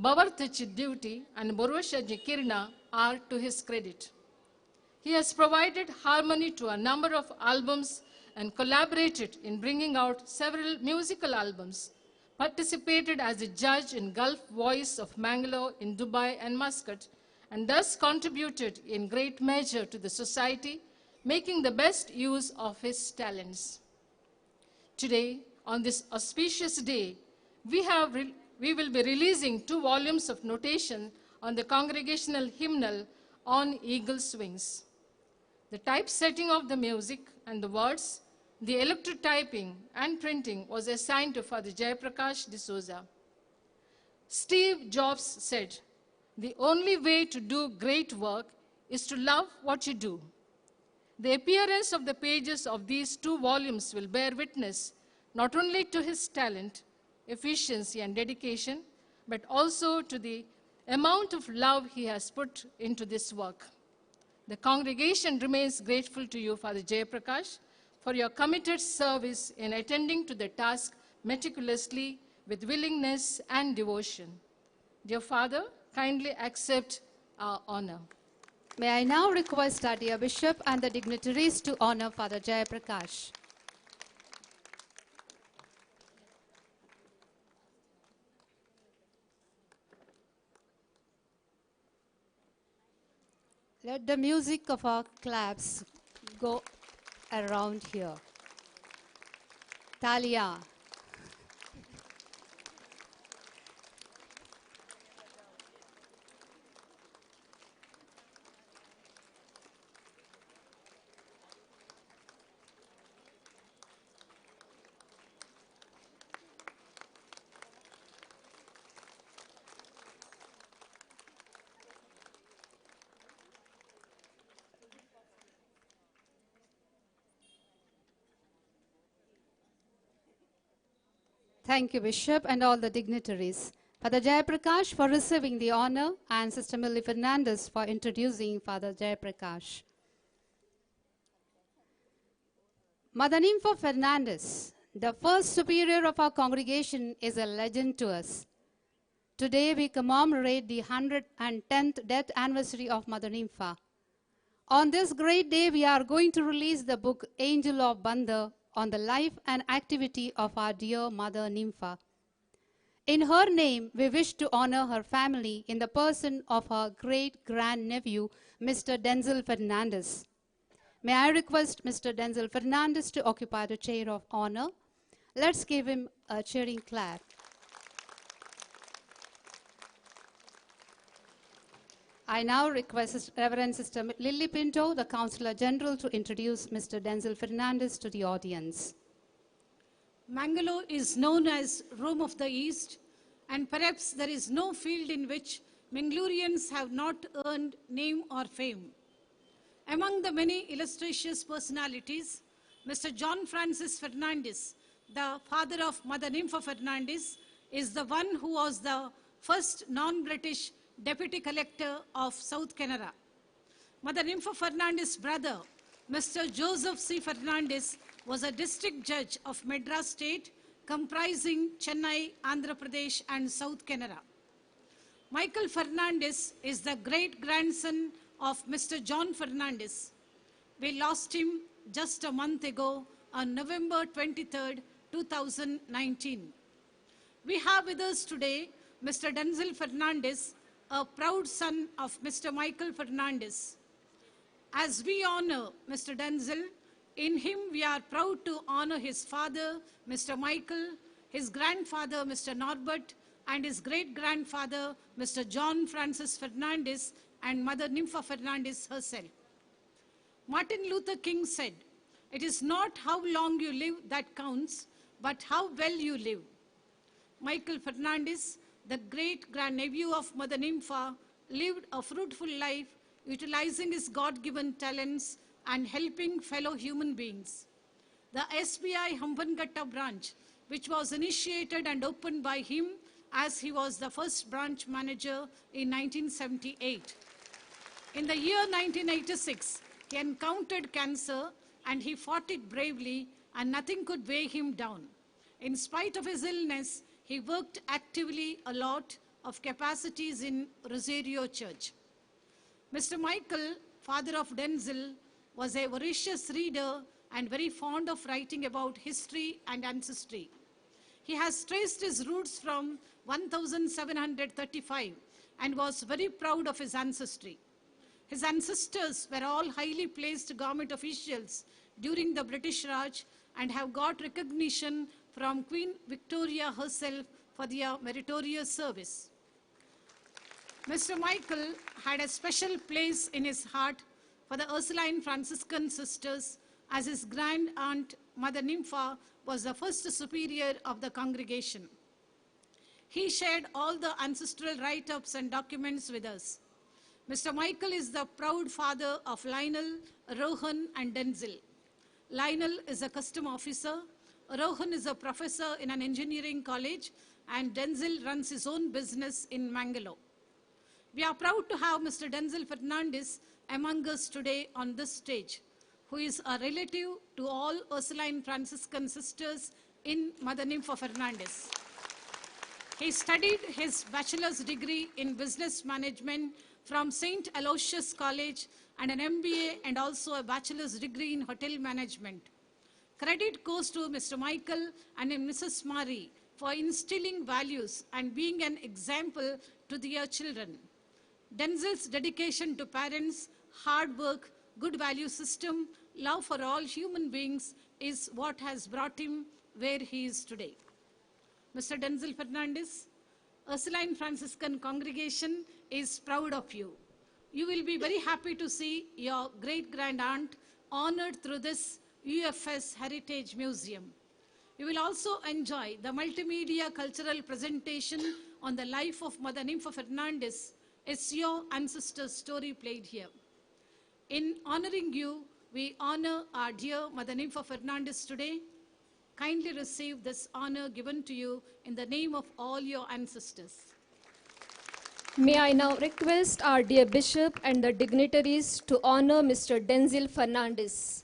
Bavartachi Duty and Borvashaji Kirna, are to his credit. He has provided harmony to a number of albums and collaborated in bringing out several musical albums, participated as a judge in Gulf Voice of Mangalore in Dubai and Muscat, and thus contributed in great measure to the society, making the best use of his talents. Today, on this auspicious day, we will be releasing 2 volumes of notation on the congregational hymnal On Eagle's Wings. The typesetting of the music and the words, the electrotyping and printing was assigned to Father Jayaprakash D'Souza. Steve Jobs said, "The only way to do great work is to love what you do." The appearance of the pages of these 2 volumes will bear witness not only to his talent, efficiency, and dedication, but also to the amount of love he has put into this work. The congregation remains grateful to you, Father Jayaprakash, for your committed service in attending to the task meticulously with willingness and devotion. Dear Father, kindly accept our honor. May I now request our dear Bishop and the dignitaries to honor Father Jayaprakash. Let the music of our claps go around here. Talia. Thank you, Bishop, and all the dignitaries. Father Jayaprakash for receiving the honor, and Sister Millie Fernandez for introducing Father Jayaprakash. Mother Nympha Fernandez, the first superior of our congregation, is a legend to us. Today we commemorate the 110th death anniversary of Mother Nympha. On this great day, we are going to release the book Angel of Bandha on the life and activity of our dear Mother Nympha. In her name, we wish to honor her family in the person of her great-grandnephew, Mr. Denzel Fernandez. May I request Mr. Denzel Fernandez to occupy the chair of honor. Let's give him a cheering clap. I now request Reverend Sister Lily Pinto, the Counselor General, to introduce Mr. Denzel Fernandez to the audience. Mangalore is known as Rome of the East, and perhaps there is no field in which Mangaloreans have not earned name or fame. Among the many illustrious personalities, Mr. John Francis Fernandez, the father of Mother Nympha Fernandez, is the one who was the first non-British Deputy Collector of South Canara. Mother Nympha Fernandez's brother, Mr. Joseph C. Fernandez, was a district judge of Madras State, comprising Chennai, Andhra Pradesh, and South Canara. Michael Fernandez is the great-grandson of Mr. John Fernandez. We lost him just a month ago on November 23, 2019. We have with us today Mr. Denzel Fernandez, a proud son of Mr. Michael Fernandez. As we honor Mr. Denzel, in him we are proud to honor his father, Mr. Michael, his grandfather, Mr. Norbert, and his great-grandfather, Mr. John Francis Fernandez, and Mother Nympha Fernandez herself. Martin Luther King said, "It is not how long you live that counts, but how well you live." Michael Fernandez, the great-grandnephew of Mother Nympha, lived a fruitful life, utilizing his God-given talents and helping fellow human beings. The SBI Hambangatta branch, which was initiated and opened by him as he was the first branch manager in 1978. In the year 1986, he encountered cancer and he fought it bravely, and nothing could weigh him down. In spite of his illness, he worked actively a lot of capacities in Rosario Church. Mr. Michael, father of Denzel, was a voracious reader and very fond of writing about history and ancestry. He has traced his roots from 1735 and was very proud of his ancestry. His ancestors were all highly placed government officials during the British Raj and have got recognition from Queen Victoria herself for their meritorious service. Mr. Michael had a special place in his heart for the Ursuline Franciscan sisters, as his grand aunt, Mother Nympha, was the first superior of the congregation. He shared all the ancestral write-ups and documents with us. Mr. Michael is the proud father of Lionel, Rohan, and Denzel. Lionel is a custom officer, Rohan is a professor in an engineering college, and Denzel runs his own business in Mangalore. We are proud to have Mr. Denzel Fernandez among us today on this stage, who is a relative to all Ursuline Franciscan sisters in Mother Nympha Fernandez. He studied his bachelor's degree in business management from St. Aloysius College and an MBA and also a bachelor's degree in hotel management. Credit goes to Mr. Michael and Mrs. Mari for instilling values and being an example to their children. Denzel's dedication to parents, hard work, good value system, love for all human beings is what has brought him where he is today. Mr. Denzel Fernandez, Ursuline Franciscan congregation is proud of you. You will be very happy to see your great-grand-aunt honored through this UFS Heritage Museum. You will also enjoy the multimedia cultural presentation on the life of Mother Nympha Fernandez. It's your ancestor's story played here. In honoring you, we honor our dear Mother Nympha Fernandez today. Kindly receive this honor given to you in the name of all your ancestors. May I now request our dear Bishop and the dignitaries to honor Mr. Denzel Fernandez.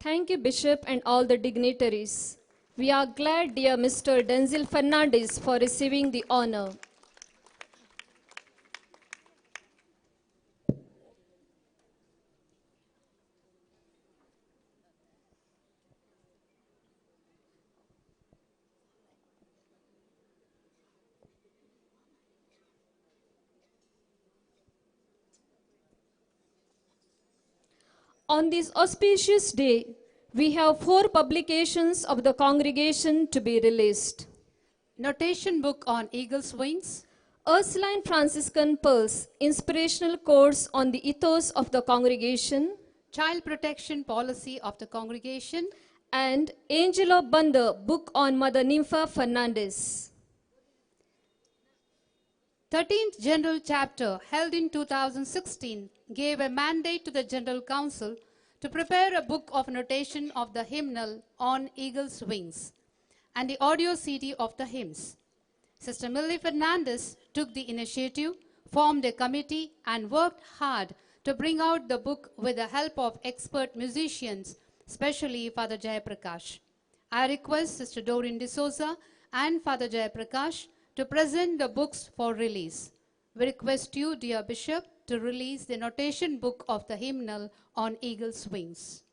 Thank you, Bishop, and all the dignitaries. We are glad, dear Mr. Denzil Fernandez, for receiving the honor. On this auspicious day, we have 4 publications of the congregation to be released. Notation book on eagle's wings, Ursuline Franciscan Pearls, Inspirational Course on the Ethos of the Congregation, child protection policy of the congregation, and Angel of Bandar, book on Mother Nympha Fernandez. 13th General Chapter, held in 2016, gave a mandate to the General Council to prepare a book of notation of the hymnal on eagle's wings and the audio CD of the hymns. Sister Millie Fernandez took the initiative, formed a committee, and worked hard to bring out the book with the help of expert musicians, especially Father Jayaprakash. I request Sister Doreen D'Souza and Father Jayaprakash to present the books for release. We request you, dear Bishop, to release the notation book of the hymnal on eagle's wings.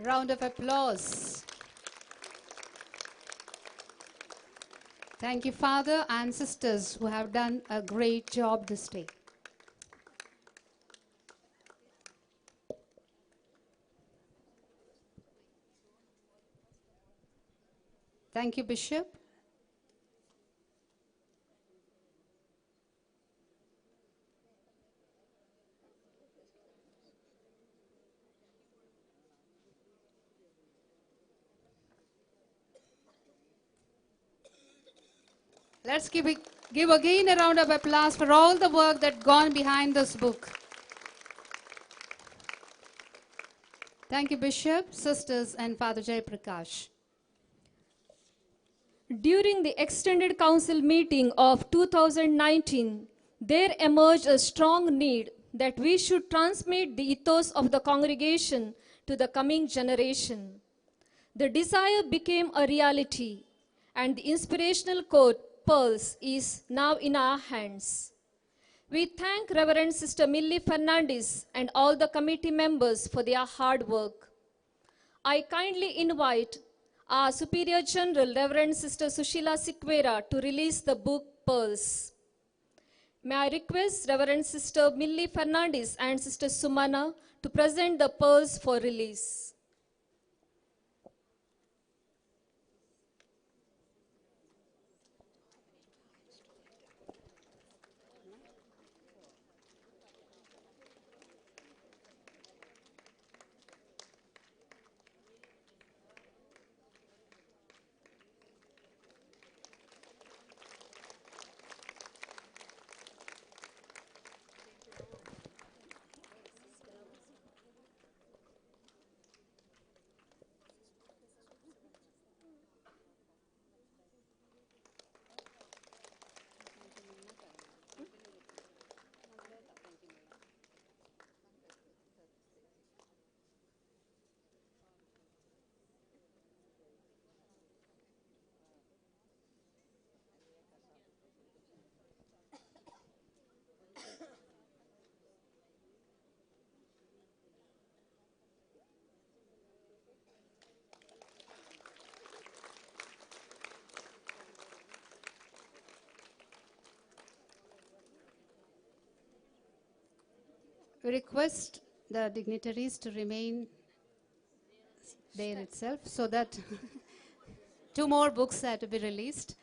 Round of applause. Thank you, Father and sisters, who have done a great job this day. Thank you, Bishop. Let's give again a round of applause for all the work that's gone behind this book. Thank you, Bishop, sisters, and Father Jayaprakash. During the extended council meeting of 2019, there emerged a strong need that we should transmit the ethos of the congregation to the coming generation. The desire became a reality, and the inspirational quote, Pearls, is now in our hands. We thank Reverend Sister Millie Fernandez and all the committee members for their hard work. I kindly invite our Superior General, Reverend Sister Sushila Sikwera, to release the book Pearls. May I request Reverend Sister Millie Fernandez and Sister Sumana to present the pearls for release. We request the dignitaries to remain there itself so that 2 more books are to be released.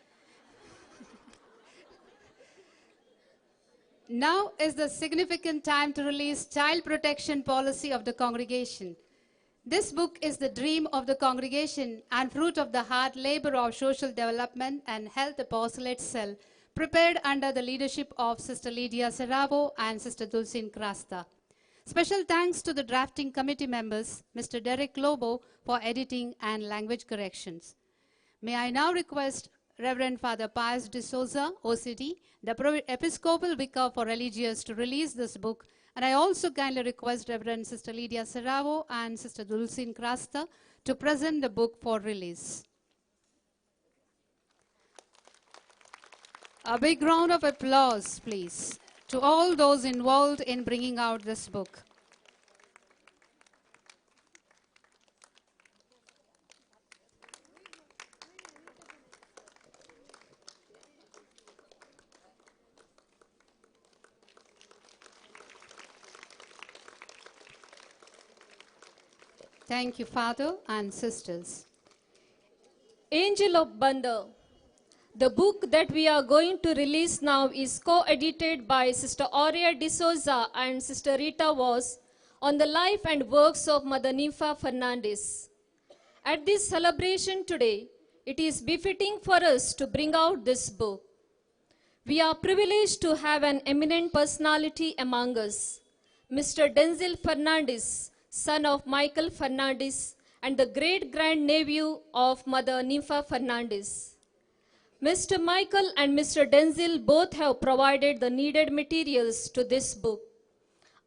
Now is the significant time to release child protection policy of the congregation. This book is the dream of the congregation and fruit of the hard labor of social development and health apostolate cell, prepared under the leadership of Sister Lydia Serravo and Sister Dulcine Crasta. Special thanks to the drafting committee members, Mr. Derek Lobo, for editing and language corrections. May I now request Reverend Father Pius de Souza, OCD, the Episcopal Vicar for Religious, to release this book. And I also kindly request Reverend Sister Lydia Serravo and Sister Dulcine Crasta to present the book for release. A big round of applause, please, to all those involved in bringing out this book. Thank you, Father and sisters. Angel of Bandha. The book that we are going to release now is co-edited by Sister Aurea de Souza and Sister Rita Voss on the life and works of Mother Nympha Fernandez. At this celebration today, it is befitting for us to bring out this book. We are privileged to have an eminent personality among us, Mr. Denzel Fernandez, son of Michael Fernandez and the great-grandnephew of Mother Nympha Fernandez. Mr. Michael and Mr. Denzel both have provided the needed materials to this book.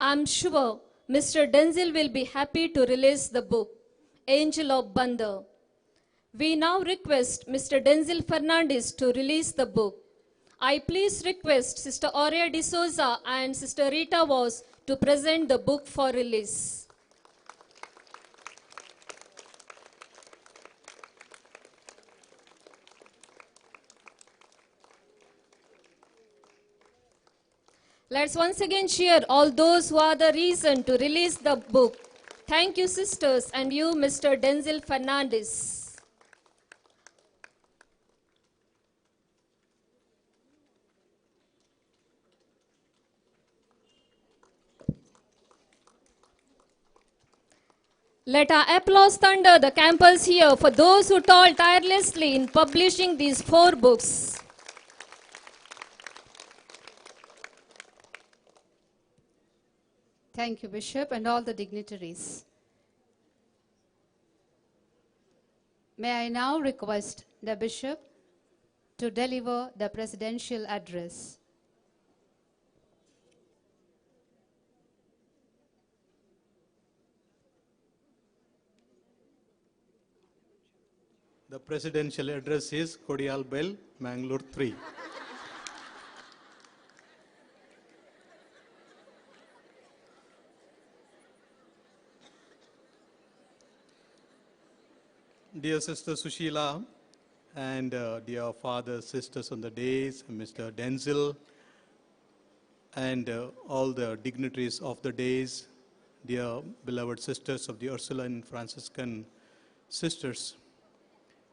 I'm sure Mr. Denzel will be happy to release the book, Angel of Bandha. We now request Mr. Denzel Fernandez to release the book. I please request Sister Aurea de Souza and Sister Rita Voss to present the book for release. Let's once again cheer all those who are the reason to release the book. Thank you, sisters, and you, Mr. Denzel Fernandez. Let our applause thunder the campus here for those who toiled tirelessly in publishing these 4 books. Thank you, Bishop, and all the dignitaries. May I now request the Bishop to deliver the presidential address. The presidential address is Kodial Bell, Mangalore 3. Dear Sister Sushila and dear fathers, sisters on the days, Mr. Denzel, and all the dignitaries of the days, dear beloved sisters of the Ursuline Franciscan sisters,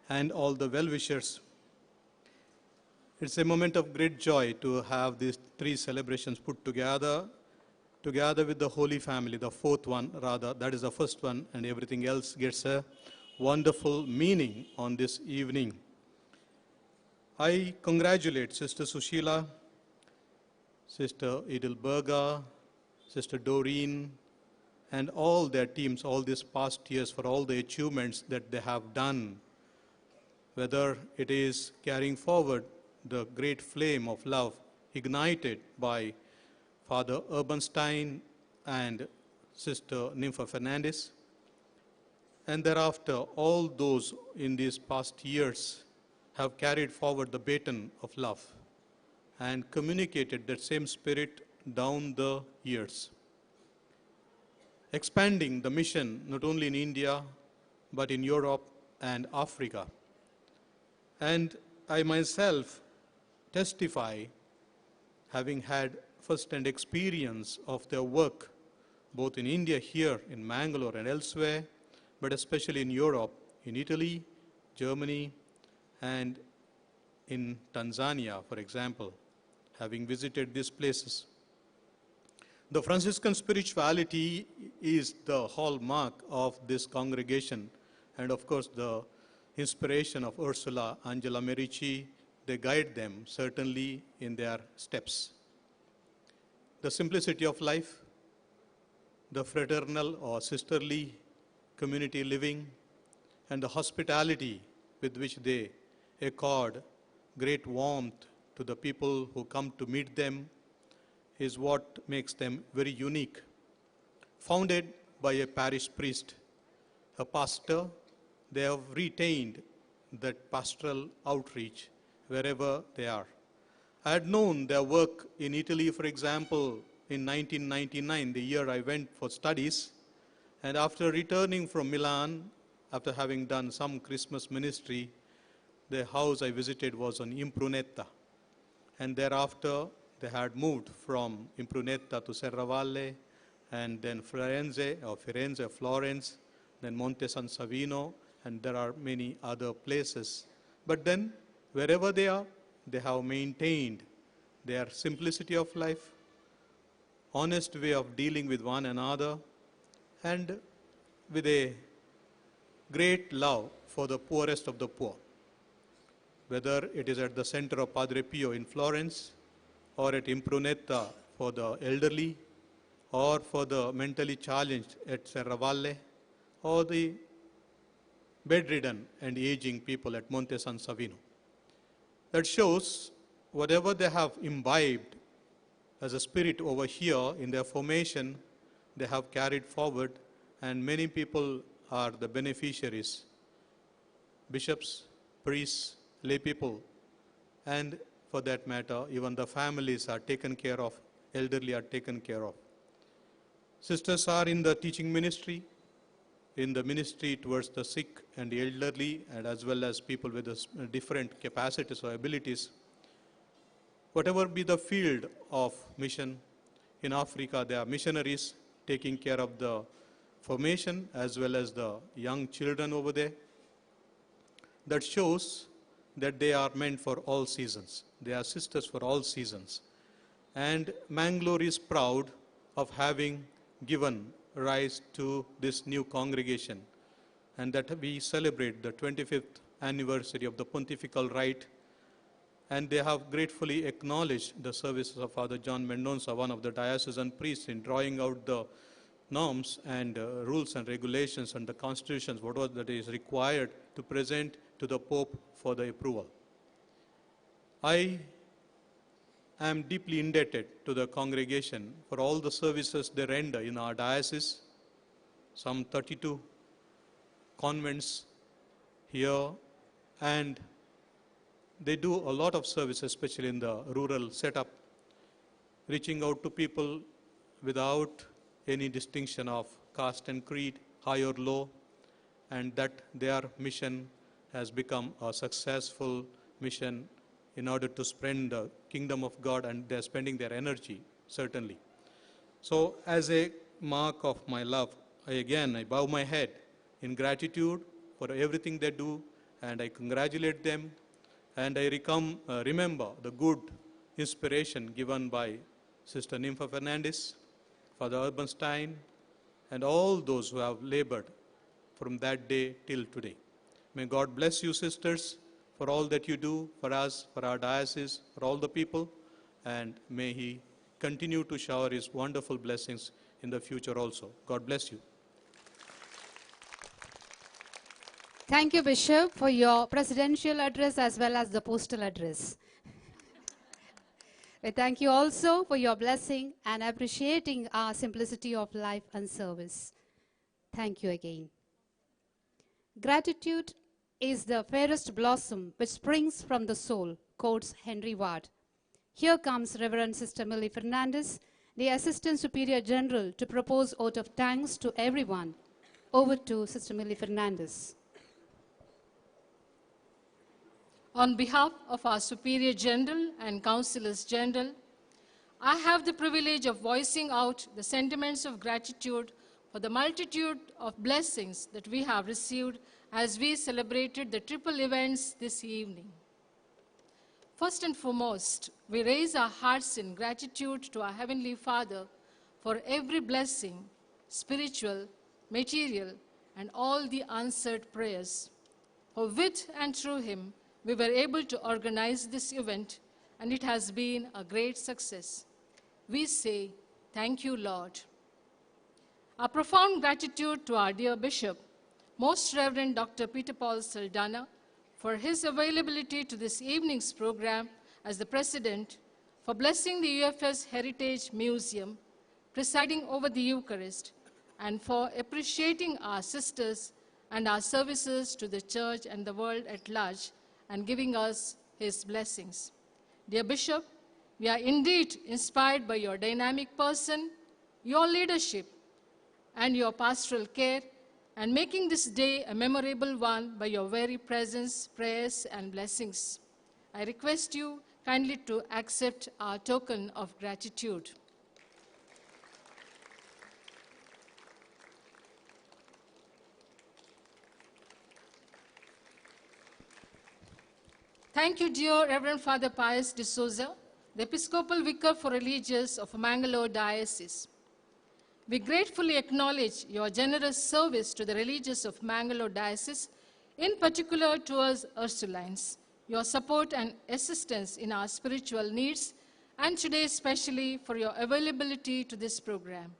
and all the well-wishers. It's a moment of great joy to have these 3 celebrations put together with the Holy Family, the 4th one rather, that is the first one, and everything else gets a wonderful meaning on this evening. I congratulate Sister Sushila, Sister Edelberga, Sister Doreen, and all their teams all these past years for all the achievements that they have done, whether it is carrying forward the great flame of love ignited by Father Urbanstein and Sister Nympha Fernandez, and thereafter, all those in these past years have carried forward the baton of love and communicated that same spirit down the years, expanding the mission not only in India, but in Europe and Africa. And I myself testify, having had first-hand experience of their work, both in India here in Mangalore and elsewhere, but especially in Europe, in Italy, Germany, and in Tanzania, for example, having visited these places The Franciscan spirituality is the hallmark of this congregation, and of course the inspiration of Ursula Angela Merici. They guide them certainly in their steps. The simplicity of life, the fraternal or sisterly community living, and the hospitality with which they accord great warmth to the people who come to meet them is what makes them very unique. Founded by a parish priest, a pastor, they have retained that pastoral outreach wherever they are. I had known their work in Italy, for example, in 1999, the year I went for studies. And after returning from Milan, after having done some Christmas ministry, the house I visited was on Impruneta. And thereafter, they had moved from Impruneta to Serravalle, and then Firenze, Florence, then Monte San Savino, and there are many other places. But then, wherever they are, they have maintained their simplicity of life, honest way of dealing with one another, and with a great love for the poorest of the poor. Whether it is at the center of Padre Pio in Florence, or at Impruneta for the elderly, or for the mentally challenged at Serravalle, or the bedridden and aging people at Monte San Savino. That shows whatever they have imbibed as a spirit over here in their formation, they have carried forward, and many people are the beneficiaries. Bishops, priests, lay people, and for that matter, even the families are taken care of, elderly are taken care of. Sisters are in the teaching ministry, in the ministry towards the sick and the elderly, and as well as people with different capacities or abilities. Whatever be the field of mission, in Africa there are missionaries taking care of the formation as well as the young children over there. That shows that they are meant for all seasons. They are sisters for all seasons. And Mangalore is proud of having given rise to this new congregation, and that we celebrate the 25th anniversary of the pontifical rite, and they have gratefully acknowledged the services of Father John Mendonça, one of the diocesan priests, in drawing out the norms and rules and regulations and the constitutions, whatever that is required to present to the Pope for the approval. I am deeply indebted to the congregation for all the services they render in our diocese, some 32 convents here, and they do a lot of service, especially in the rural setup, reaching out to people without any distinction of caste and creed, high or low, and that their mission has become a successful mission in order to spread the kingdom of God, and they're spending their energy, certainly. So as a mark of my love, I bow my head in gratitude for everything they do, and I congratulate them, and I remember the good inspiration given by Sister Nympha Fernandez, Father Urban Stein, and all those who have labored from that day till today. May God bless you, sisters, for all that you do for us, for our diocese, for all the people, and may He continue to shower His wonderful blessings in the future also. God bless you. Thank you, Bishop, for your presidential address as well as the postal address. We thank you also for your blessing and appreciating our simplicity of life and service. Thank you again. Gratitude is the fairest blossom which springs from the soul, quotes Henry Ward. Here comes Reverend Sister Millie Fernandez, the Assistant Superior General, to propose vote of thanks to everyone. Over to Sister Millie Fernandez. On behalf of our Superior General and Councillors General, I have the privilege of voicing out the sentiments of gratitude for the multitude of blessings that we have received as we celebrated the triple events this evening. First and foremost, we raise our hearts in gratitude to our Heavenly Father for every blessing, spiritual, material, and all the answered prayers. For with and through him, we were able to organize this event, and it has been a great success. We say, thank you, Lord. Our profound gratitude to our dear Bishop, Most Reverend Dr. Peter Paul Saldanha, for his availability to this evening's program as the President, for blessing the UFS Heritage Museum, presiding over the Eucharist, and for appreciating our sisters and our services to the Church and the world at large, and giving us his blessings. Dear Bishop, we are indeed inspired by your dynamic person, your leadership, and your pastoral care, and making this day a memorable one by your very presence, prayers, and blessings. I request you kindly to accept our token of gratitude. Thank you, dear Reverend Father Pius de Souza, the Episcopal Vicar for Religious of Mangalore Diocese. We gratefully acknowledge your generous service to the religious of Mangalore Diocese, in particular towards Ursulines, your support and assistance in our spiritual needs, and today especially for your availability to this program.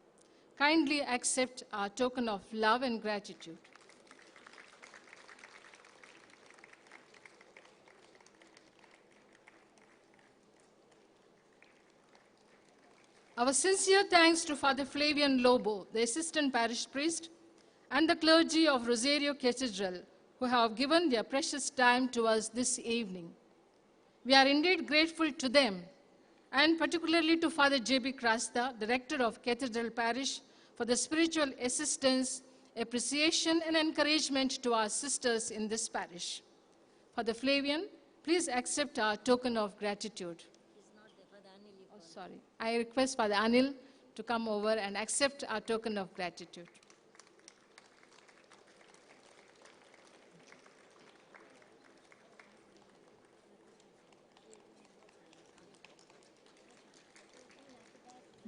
Kindly accept our token of love and gratitude. Our sincere thanks to Father Flavian Lobo, the Assistant Parish Priest, and the clergy of Rosario Cathedral, who have given their precious time to us this evening. We are indeed grateful to them, and particularly to Father J.B. Krasta, the Rector of Cathedral Parish, for the spiritual assistance, appreciation, and encouragement to our sisters in this parish. Father Flavian, please accept our token of gratitude. Sorry. I request Father Anil to come over and accept our token of gratitude.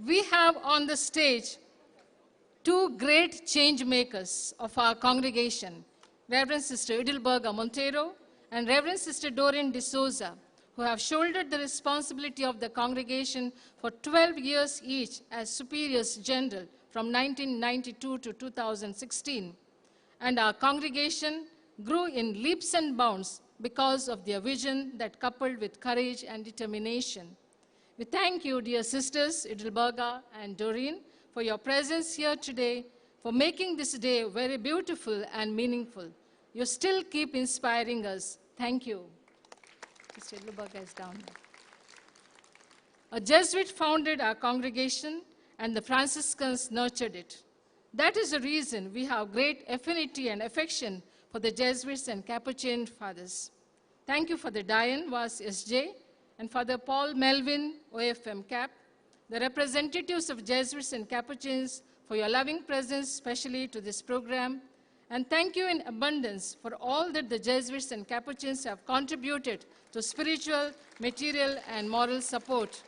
We have on the stage two great change makers of our congregation, Reverend Sister Idilberga Montero and Reverend Sister Doreen D'Souza, who have shouldered the responsibility of the congregation for 12 years each as Superiors General from 1992 to 2016. And our congregation grew in leaps and bounds because of their vision that coupled with courage and determination. We thank you, dear sisters Idilberga and Doreen, for your presence here today, for making this day very beautiful and meaningful. You still keep inspiring us. Thank you. Mr. Idilberga is down there. A Jesuit founded our congregation, and the Franciscans nurtured it. That is the reason we have great affinity and affection for the Jesuits and Capuchin fathers. Thank you for the Diane Vas SJ and Father Paul Melvin, OFM Cap, the representatives of Jesuits and Capuchins for your loving presence, especially to this program. And thank you in abundance for all that the Jesuits and Capuchins have contributed to spiritual, material, and moral support.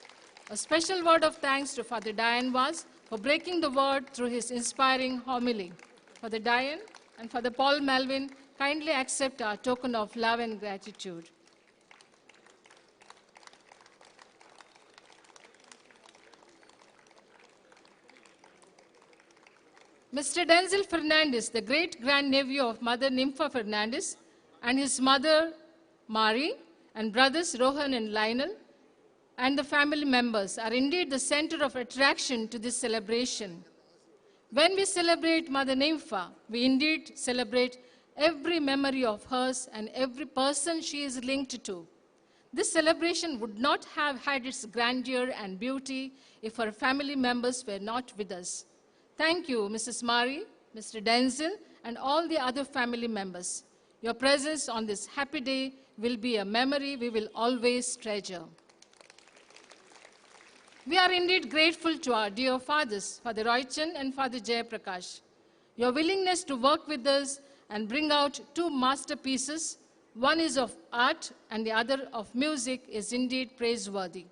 A special word of thanks to Father Diane Vaz for breaking the word through his inspiring homily. Father Diane and Father Paul Melvin, kindly accept our token of love and gratitude. Mr. Denzel Fernandez, the great-grandnephew of Mother Nympha Fernandez, and his mother, Mari, and brothers Rohan and Lionel, and the family members are indeed the center of attraction to this celebration. When we celebrate Mother Nympha, we indeed celebrate every memory of hers and every person she is linked to. This celebration would not have had its grandeur and beauty if her family members were not with us. Thank you, Mrs. Mari, Mr. Denzel, and all the other family members. Your presence on this happy day will be a memory we will always treasure. We are indeed grateful to our dear fathers, Father Roychan and Father Jayaprakash. Your willingness to work with us and bring out two masterpieces, one is of art and the other of music, is indeed praiseworthy.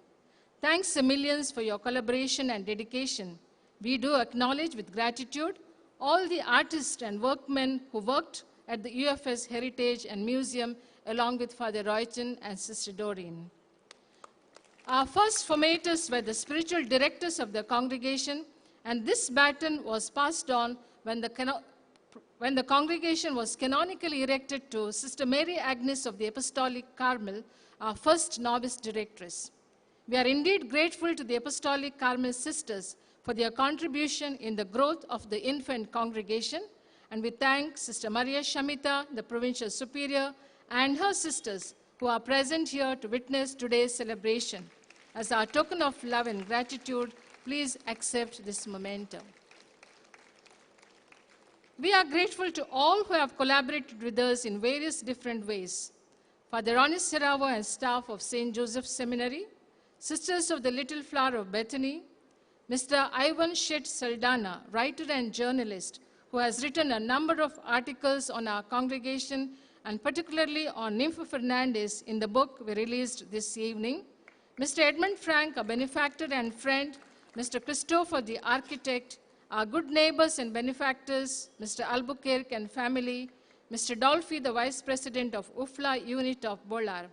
Thanks a million for your collaboration and dedication. We do acknowledge with gratitude all the artists and workmen who worked at the UFS Heritage and Museum along with Father Royton and Sister Doreen. Our first formators were the spiritual directors of the congregation, and this baton was passed on when the congregation was canonically erected to Sister Mary Agnes of the Apostolic Carmel, our first novice directress. We are indeed grateful to the Apostolic Carmel sisters for their contribution in the growth of the infant congregation, and we thank Sister Maria Shamita, the Provincial Superior, and her sisters who are present here to witness today's celebration. As our token of love and gratitude, please accept this memento. We are grateful to all who have collaborated with us in various different ways. Father Ronnie Seravo and staff of St. Joseph's Seminary, Sisters of the Little Flower of Bethany, Mr. Ivan Shet Saldana, writer and journalist, who has written a number of articles on our congregation and particularly on Nympha Fernandez in the book we released this evening, Mr. Edmund Frank, a benefactor and friend, Mr. Christopher, the architect, our good neighbors and benefactors, Mr. Albuquerque and family, Mr. Dolphy, the Vice President of UFLA unit of Bolar.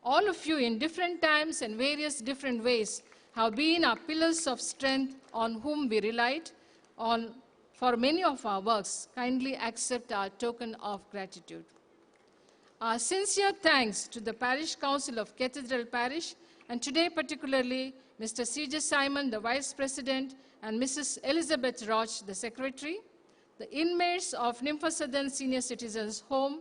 All of you in different times and various different ways have been our pillars of strength on whom we relied on for many of our works. Kindly accept our token of gratitude. Our sincere thanks to the Parish Council of Cathedral Parish, and today particularly Mr. C.J. Simon, the Vice President, and Mrs. Elizabeth Roch, the Secretary, the inmates of Nympha Southern Senior Citizens Home,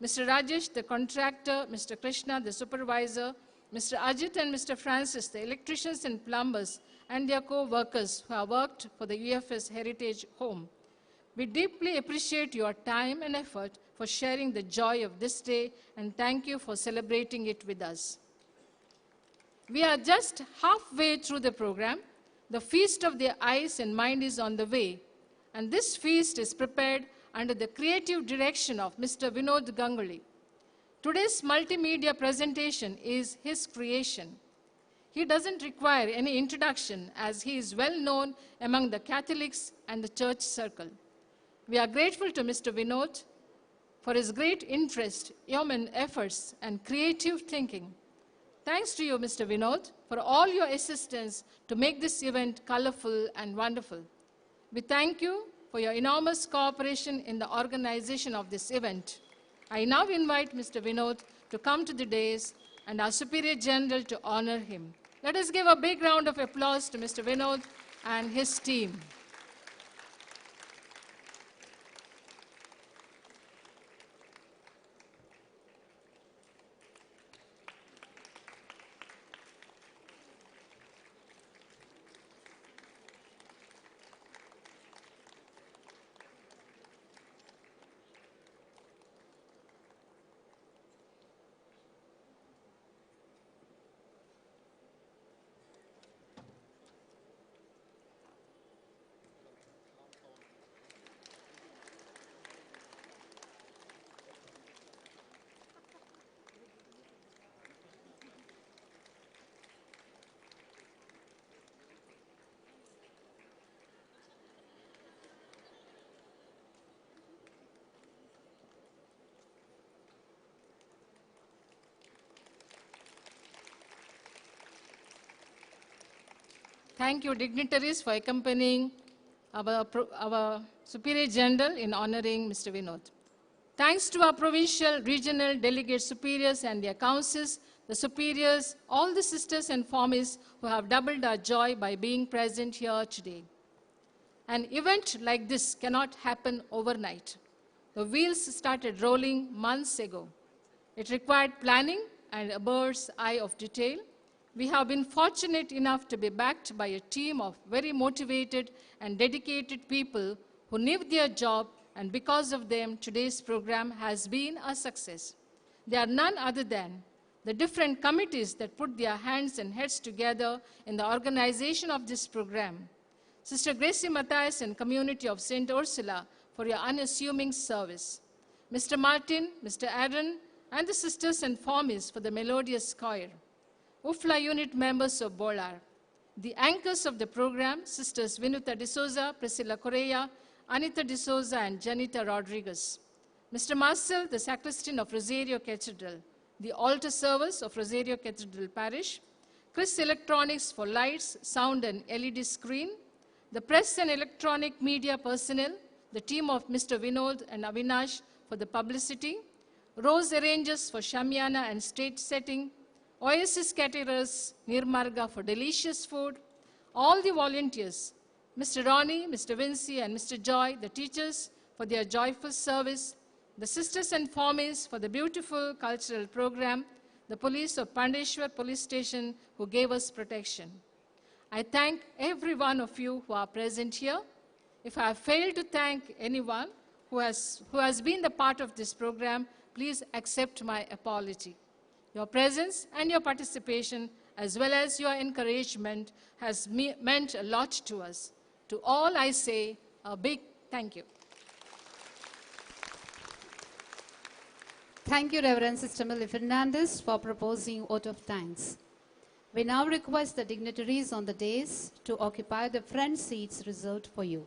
Mr. Rajesh, the contractor, Mr. Krishna, the supervisor, Mr. Ajit and Mr. Francis, the electricians and plumbers, and their co-workers who have worked for the UFS Heritage Home. We deeply appreciate your time and effort for sharing the joy of this day, and thank you for celebrating it with us. We are just halfway through the program. The feast of the eyes and mind is on the way, and this feast is prepared under the creative direction of Mr. Vinod Ganguly. Today's multimedia presentation is his creation. He doesn't require any introduction as he is well known among the Catholics and the church circle. We are grateful to Mr. Vinod for his great interest, yeoman efforts, and creative thinking. Thanks to you, Mr. Vinod, for all your assistance to make this event colorful and wonderful. We thank you for your enormous cooperation in the organization of this event. I now invite Mr. Vinod to come to the dais and our Superior General to honor him. Let us give a big round of applause to Mr. Vinod and his team. Thank you, dignitaries, for accompanying our Superior General in honoring Mr. Vinod. Thanks to our provincial, regional, delegate superiors and their councils, the superiors, all the sisters and formies who have doubled our joy by being present here today. An event like this cannot happen overnight. The wheels started rolling months ago. It required planning and a bird's eye of detail. We have been fortunate enough to be backed by a team of very motivated and dedicated people who knew their job, and because of them, today's program has been a success. They are none other than the different committees that put their hands and heads together in the organization of this program. Sister Gracie Matthias and community of St. Ursula for your unassuming service. Mr. Martin, Mr. Aaron, and the sisters and formies for the melodious choir. UFLA unit members of Bolar, The anchors of the program, Sisters Vinuta D'Souza, Priscilla Correa, Anita D'Souza, and Janita Rodriguez. Mr. Marcel, the sacristan of Rosario Cathedral. The altar servers of Rosario Cathedral Parish. Chris Electronics for lights, sound, and LED screen. The press and electronic media personnel. The team of Mr. Vinod and Avinash for the publicity. Rose arrangers for Shamiana and stage setting. Oasis caterers, Nirmarga for delicious food. All the volunteers, Mr. Ronnie, Mr. Vinci, and Mr. Joy, the teachers, for their joyful service. The sisters and formies for the beautiful cultural program. The police of Pandeshwar Police Station who gave us protection. I thank every one of you who are present here. If I have failed to thank anyone who has been the part of this program, please accept my apology. Your presence and your participation, as well as your encouragement, has meant a lot to us. To all I say a big thank you. Thank you, Reverend Sister Millie Fernandez, for proposing vote of thanks. We now request the dignitaries on the dais to occupy the front seats reserved for you.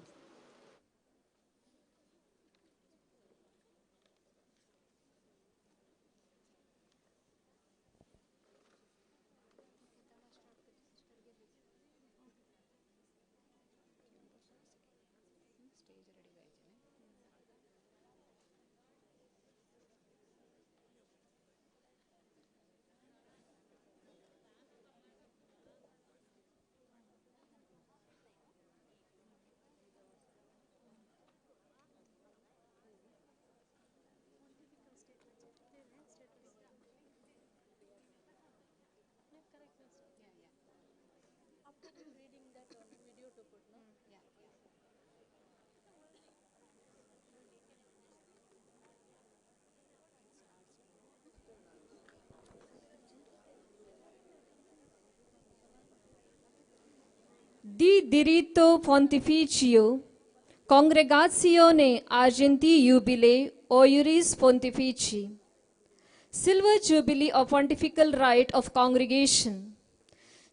Di diritto pontificio, Congregazione Argenti Jubile o Iuris Pontifici. Silver Jubilee of Pontifical Right of Congregation.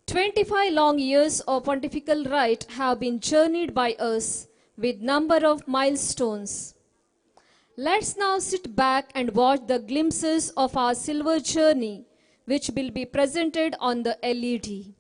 25 long years of pontifical right have been journeyed by us with number of milestones. Let's now sit back and watch the glimpses of our silver journey, which will be presented on the LED.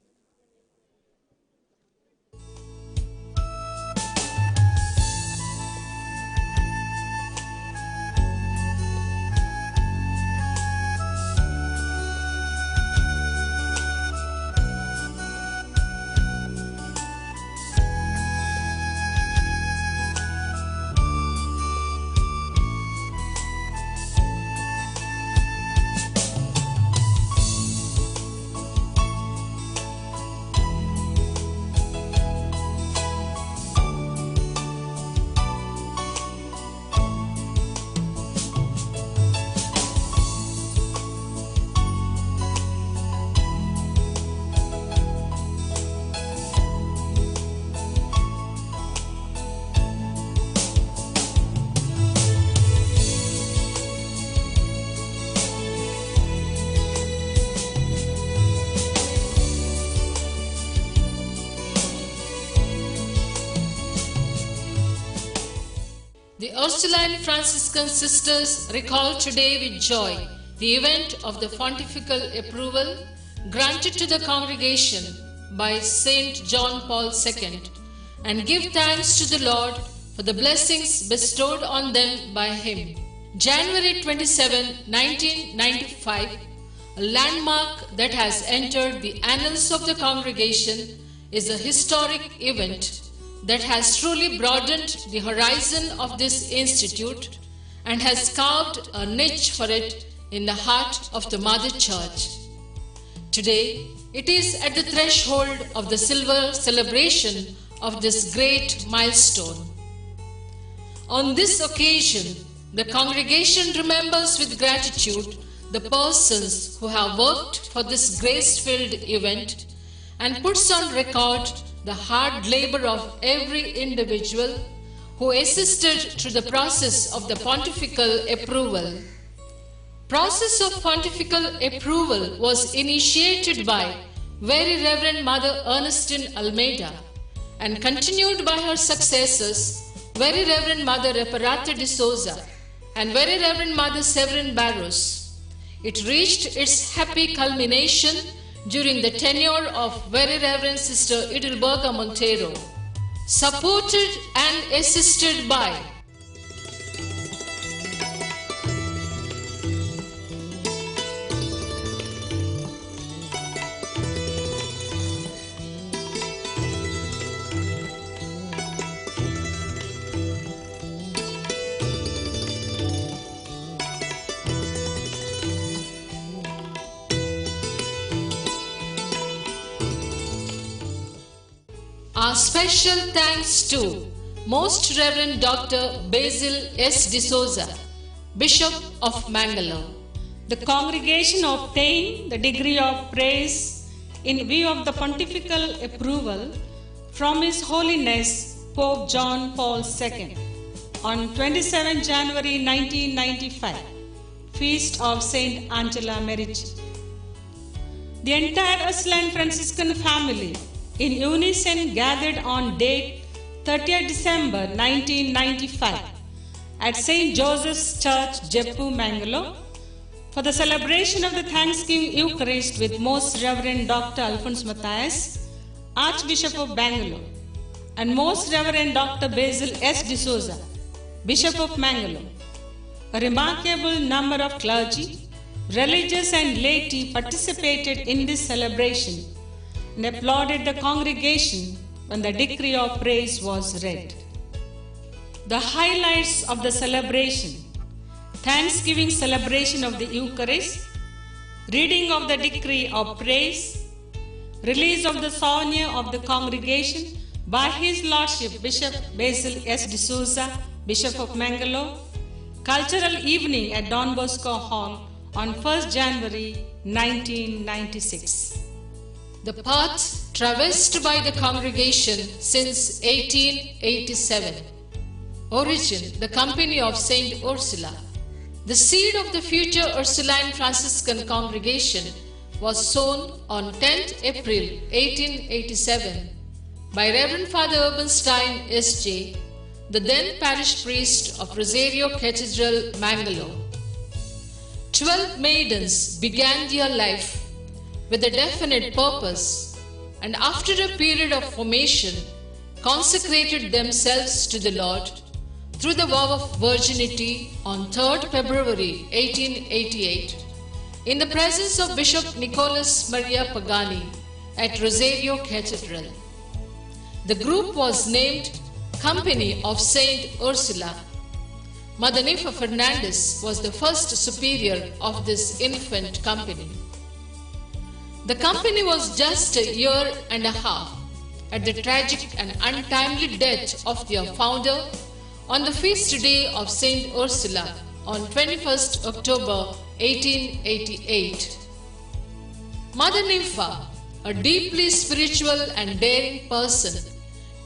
The Ursuline Franciscan Sisters recall today with joy the event of the pontifical approval granted to the congregation by Saint John Paul II and give thanks to the Lord for the blessings bestowed on them by him. January 27, 1995, a landmark that has entered the annals of the congregation, is a historic event that has truly broadened the horizon of this institute and has carved a niche for it in the heart of the Mother Church. Today, it is at the threshold of the silver celebration of this great milestone. On this occasion, the congregation remembers with gratitude the persons who have worked for this grace-filled event and puts on record the hard labor of every individual who assisted to the process of the pontifical approval. Process of pontifical approval was initiated by Very Reverend Mother Ernestine Almeida, and continued by her successors, Very Reverend Mother Reparata de Souza and Very Reverend Mother Severin Barros. It reached its happy culmination during the tenure of Very Reverend Sister Edelberga Montero, supported and assisted by our special thanks to Most Reverend Dr. Basil S. D'Souza, Bishop of Mangalore. The congregation obtained the degree of praise in view of the pontifical approval from His Holiness Pope John Paul II on 27 January 1995, Feast of Saint Angela Merici. The entire Ursuline Franciscan family in unison gathered on date 30th December 1995 at St. Joseph's Church, Jeppu, Mangalore for the celebration of the Thanksgiving Eucharist with Most Reverend Dr. Alphonse Matthias, Archbishop of Bangalore, and Most Reverend Dr. Basil S. D'Souza, Bishop of Mangalore. A remarkable number of clergy, religious and laity participated in this celebration and applauded the congregation when the decree of praise was read. The highlights of the celebration: Thanksgiving celebration of the Eucharist, reading of the decree of praise, release of the souvenir of the congregation by His Lordship Bishop Basil S. D'Souza, Bishop of Mangalore, cultural evening at Don Bosco Hall on 1st January 1996. The path traversed by the congregation since 1887. Origin: the Company of Saint Ursula. The seed of the future Ursuline Franciscan congregation was sown on 10th April 1887 by Reverend Father Urban Stein S.J., the then parish priest of Rosario Cathedral, Mangalore. 12 maidens began their life with a definite purpose, and after a period of formation, consecrated themselves to the Lord through the vow of virginity on 3rd February 1888 in the presence of Bishop Nicolas Maria Pagani at Rosario Cathedral. The group was named Company of Saint Ursula. Mother Nympha Fernandez was the first superior of this infant company. The company was just a year and a half at the tragic and untimely death of their founder on the feast day of Saint Ursula on 21st October 1888. Mother Nympha, a deeply spiritual and daring person,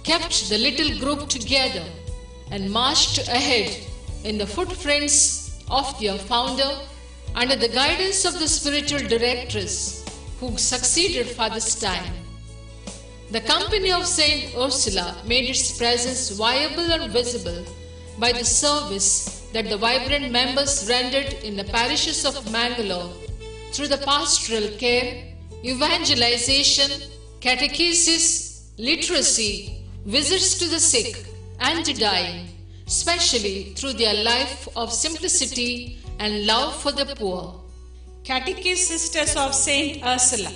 kept the little group together and marched ahead in the footprints of their founder under the guidance of the spiritual directress who succeeded Father Stein. The Company of Saint Ursula made its presence viable and visible by the service that the vibrant members rendered in the parishes of Mangalore through the pastoral care, evangelization, catechesis, literacy, visits to the sick and the dying, especially through their life of simplicity and love for the poor. Catechist Sisters of Saint Ursula.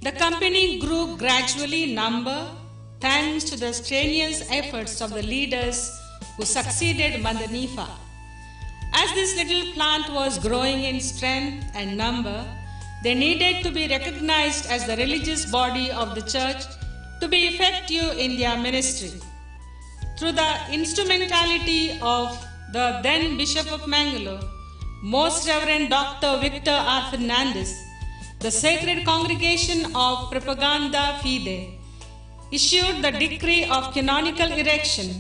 The company grew gradually in number thanks to the strenuous efforts of the leaders who succeeded Mother Nympha. As this little plant was growing in strength and number, they needed to be recognized as the religious body of the church to be effective in their ministry. Through the instrumentality of the then Bishop of Mangalore, Most Reverend Dr. Victor R. Fernandez, the Sacred Congregation of Propaganda Fide issued the decree of canonical erection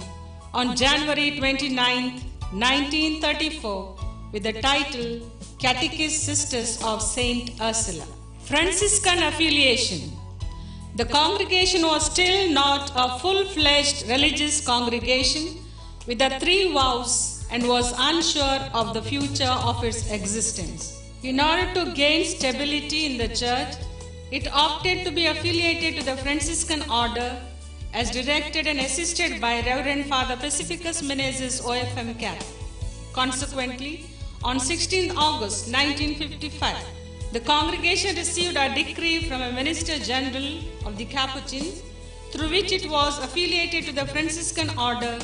on January 29, 1934 with the title Catechist Sisters of Saint Ursula. Franciscan affiliation. The congregation was still not a full-fledged religious congregation with the 3 vows and was unsure of the future of its existence. In order to gain stability in the church, it opted to be affiliated to the Franciscan order as directed and assisted by Reverend Father Pacificus Menezes OFM Cap. Consequently, on 16 August 1955, the congregation received a decree from a Minister General of the Capuchins, through which it was affiliated to the Franciscan order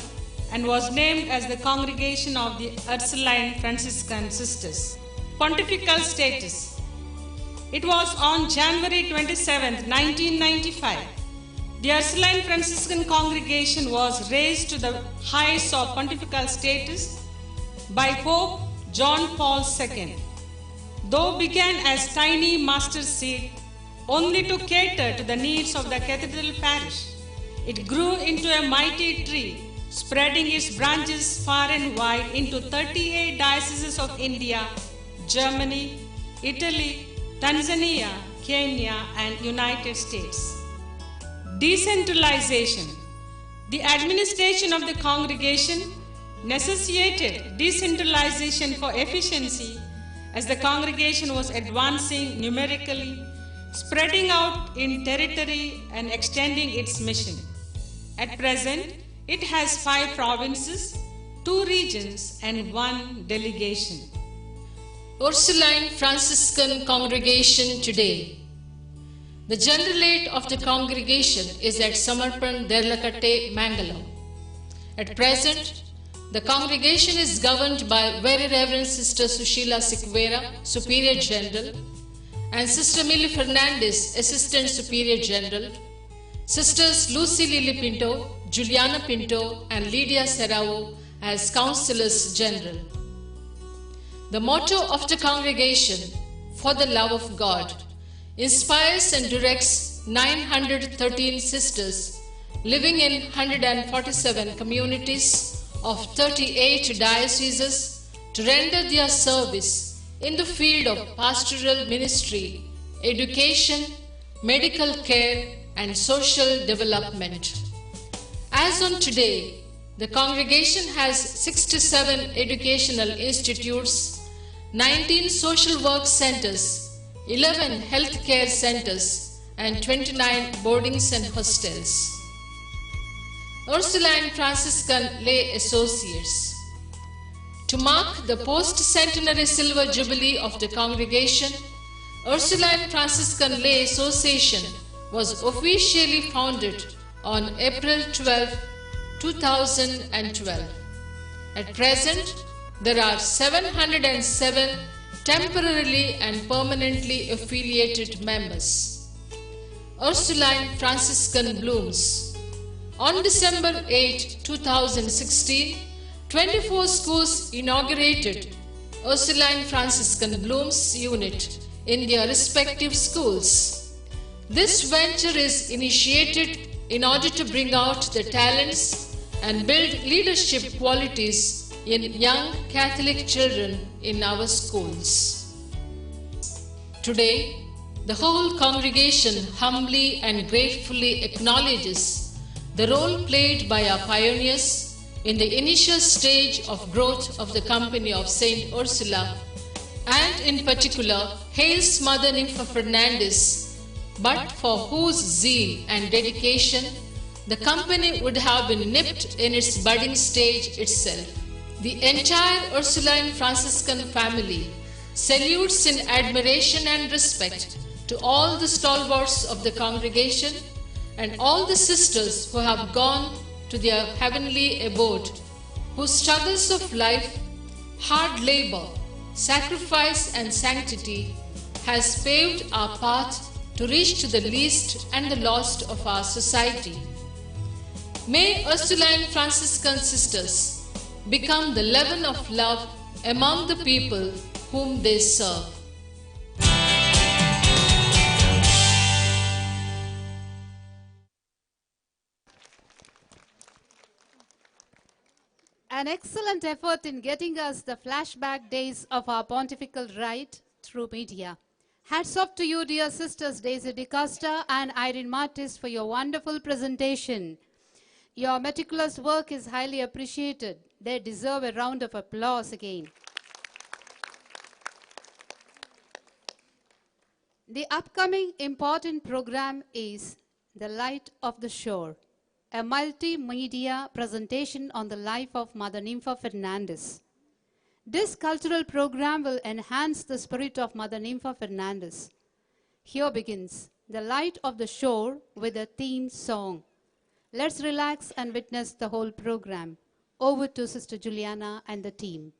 and was named as the Congregation of the Ursuline Franciscan Sisters. Pontifical status. It was on January 27, 1995, the Ursuline Franciscan congregation was raised to the heights of pontifical status by Pope John Paul II. Though began as tiny master seed only to cater to the needs of the cathedral parish, it grew into a mighty tree, spreading its branches far and wide into 38 dioceses of India, Germany, Italy, Tanzania, Kenya, and United States. Decentralization. The administration of the congregation necessitated decentralization for efficiency as the congregation was advancing numerically, spreading out in territory and extending its mission. At present, it has 5 provinces, 2 regions, and 1 delegation. Ursuline Franciscan congregation today. The generalate of the congregation is at Samarpan, Derlakatte, Mangalore. At present, the congregation is governed by Very Reverend Sister Sushila Sikvera, Superior General, and Sister Millie Fernandez, Assistant Superior General, Sisters Lucy Lily Pinto, Juliana Pinto, and Lydia Serrao as Councillors General. The motto of the congregation, For the Love of God, inspires and directs 913 sisters living in 147 communities of 38 dioceses to render their service in the field of pastoral ministry, education, medical care, and social development. As on today, the congregation has 67 educational institutes, 19 social work centers, 11 healthcare centers, and 29 boardings and hostels. Ursuline Franciscan Lay Associates. To mark the post-centenary silver jubilee of the congregation, Ursuline Franciscan Lay Association was officially founded on April 12, 2012. At present, there are 707 temporarily and permanently affiliated members. Ursuline Franciscan Blooms. On December 8, 2016, 24 schools inaugurated Ursuline Franciscan Blooms unit in their respective schools. This venture is initiated in order to bring out the talents and build leadership qualities in young Catholic children in our schools. Today, the whole congregation humbly and gratefully acknowledges the role played by our pioneers in the initial stage of growth of the Company of Saint Ursula, and in particular hails Mother Nympha Fernandez, but for whose zeal and dedication the company would have been nipped in its budding stage itself. The entire Ursuline Franciscan family salutes in admiration and respect to all the stalwarts of the congregation and all the sisters who have gone to their heavenly abode, whose struggles of life, hard labor, sacrifice and sanctity has paved our path to reach to the least and the lost of our society. May Ursuline Franciscan sisters become the leaven of love among the people whom they serve. An excellent effort in getting us the flashback days of our pontifical rite through media. Hats off to you, dear sisters Daisy DeCosta and Irene Martis, for your wonderful presentation. Your meticulous work is highly appreciated. They deserve a round of applause again. The upcoming important program is The Light of the Shore, a multimedia presentation on the life of Mother Nympha Fernandez. This cultural program will enhance the spirit of Mother Nympha Fernandez. Here begins The Light of the Shore with a theme song. Let's relax and witness the whole program. Over to Sister Juliana and the team.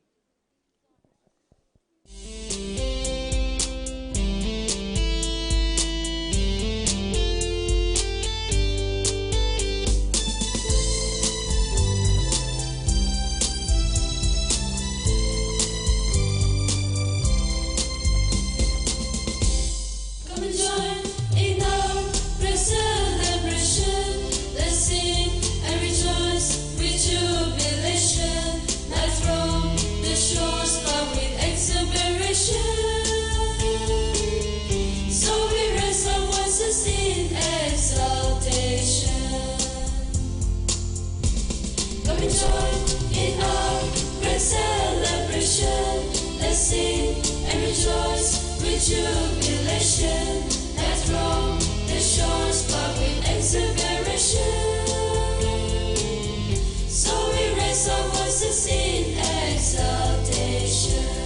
Jubilation, let's roam the shores, but with exhilaration. So we raise our voices in exaltation.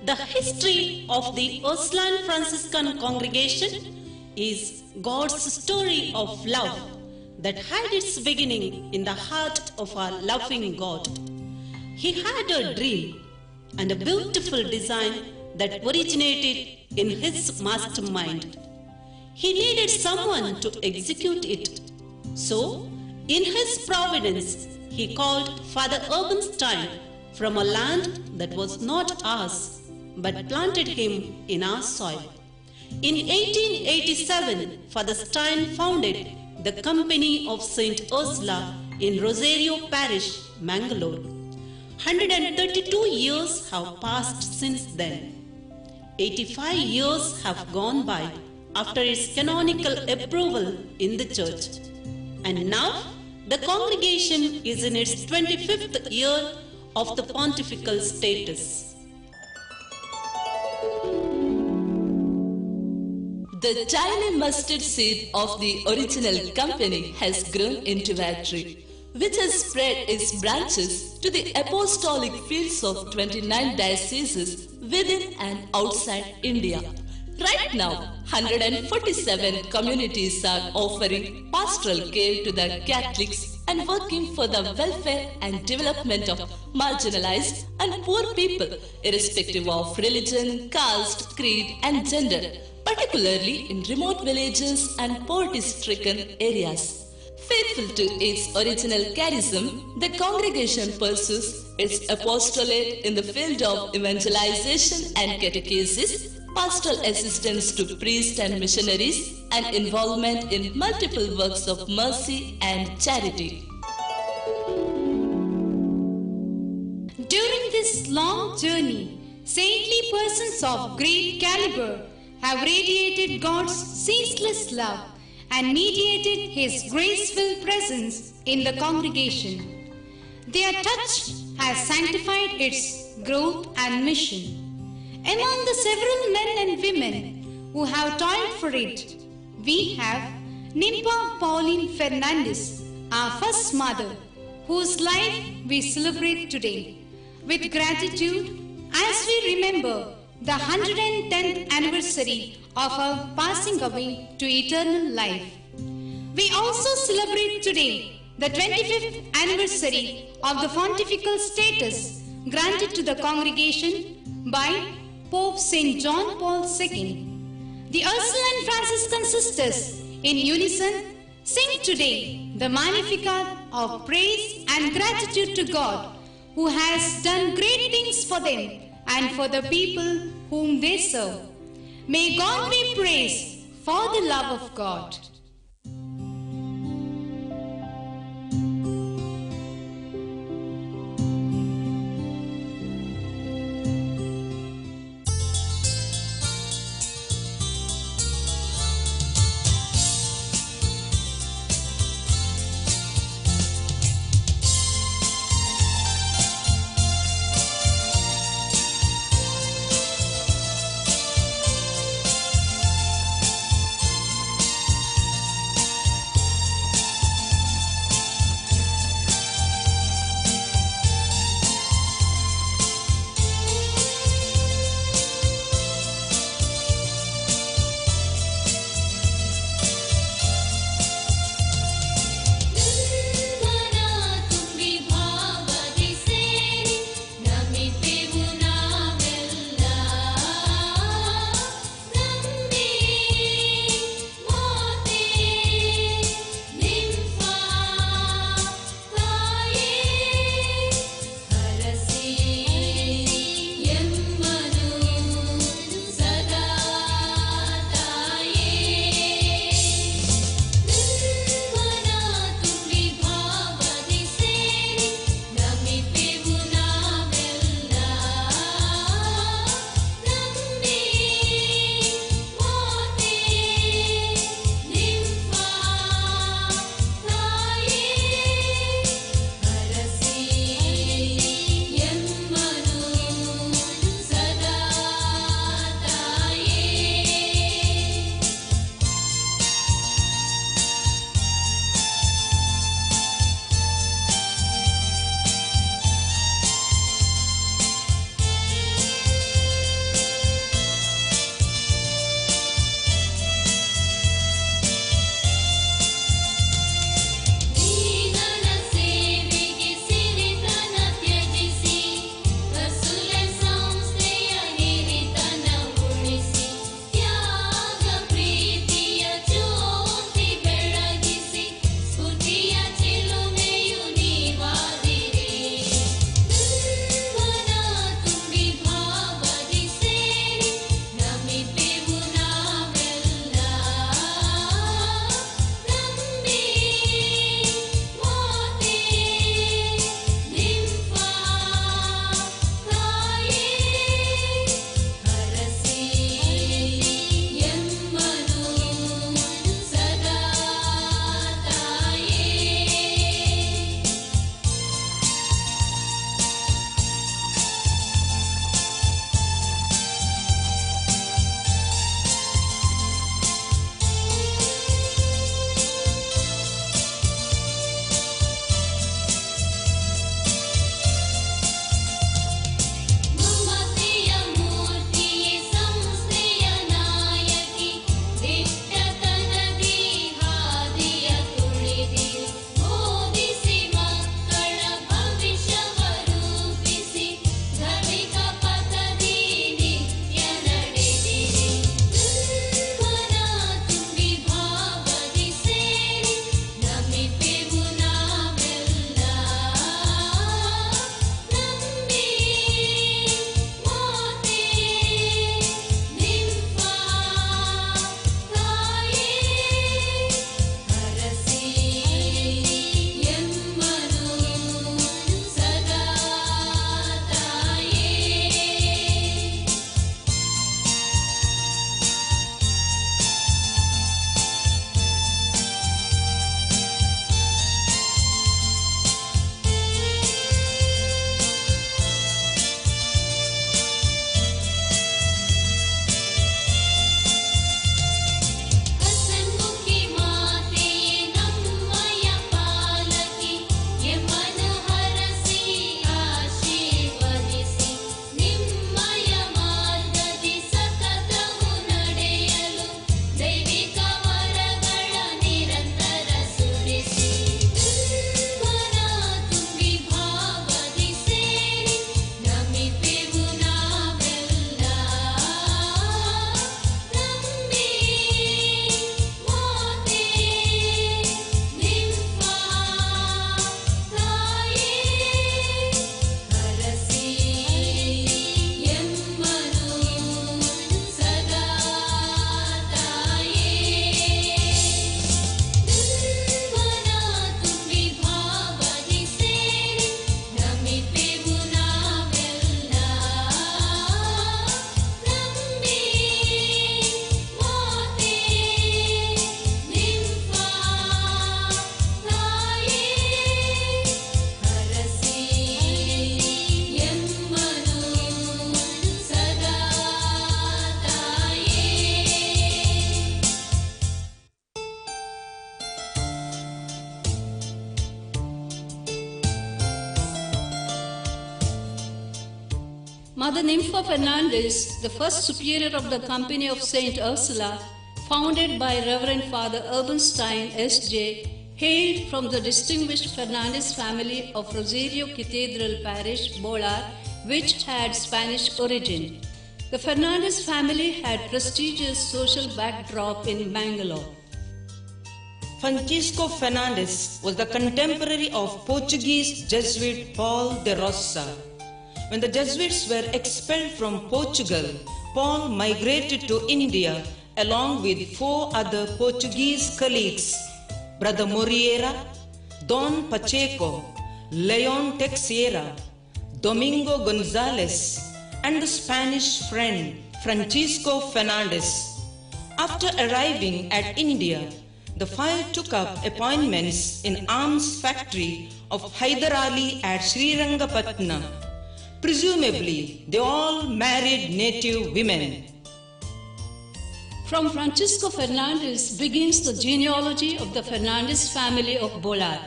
The history of the Ursuline Franciscan congregation is God's story of love that had its beginning in the heart of our loving God. He had a dream and a beautiful design that originated in his mastermind. He needed someone to execute it. So, in his providence, he called Father Urban Stein from a land that was not ours, but planted him in our soil. In 1887, Father Stein founded the Company of St. Ursula in Rosario Parish, Mangalore. 132 years have passed since then. 85 years have gone by after its canonical approval in the church. And now, the congregation is in its 25th year of the pontifical status. The tiny mustard seed of the original company has grown into a tree, which has spread its branches to the apostolic fields of 29 dioceses within and outside India. Right now, 147 communities are offering pastoral care to the Catholics and working for the welfare and development of marginalized and poor people, irrespective of religion, caste, creed, and gender, particularly in remote villages and poverty-stricken areas. Faithful to its original charism, the congregation pursues its apostolate in the field of evangelization and catechesis, pastoral assistance to priests and missionaries, and involvement in multiple works of mercy and charity. During this long journey, saintly persons of great caliber have radiated God's ceaseless love and mediated His graceful presence in the congregation. Their touch has sanctified its growth and mission. Among the several men and women who have toiled for it, we have Nimpa Pauline Fernandez, our first mother, whose life we celebrate today. With gratitude, as we remember the 110th anniversary of her passing away to eternal life. We also celebrate today the 25th anniversary of the pontifical status granted to the congregation by Pope St. John Paul II. The Ursuline Franciscan sisters in unison sing today the Magnificat of praise and gratitude to God, who has done great things for them and for the people whom they serve. May God be praised for the love of God. Mother Nympha Fernandez, the first superior of the Company of St. Ursula, founded by Reverend Father Urban Stein, S.J., hailed from the distinguished Fernandez family of Rosario Cathedral Parish, Bolar, which had Spanish origin. The Fernandez family had prestigious social backdrop in Bangalore. Francisco Fernandez was the contemporary of Portuguese Jesuit Paul de Rosa. When the Jesuits were expelled from Portugal, Paul migrated to India along with 4 other Portuguese colleagues, Brother Moriera, Don Pacheco, Leon Teixeira, Domingo Gonzalez, and the Spanish friend Francisco Fernandez. After arriving at India, the 5 took up appointments in arms factory of Hyder Ali at Srirangapatna. Presumably, they all married native women. From Francisco Fernandez begins the genealogy of the Fernandez family of Bolar.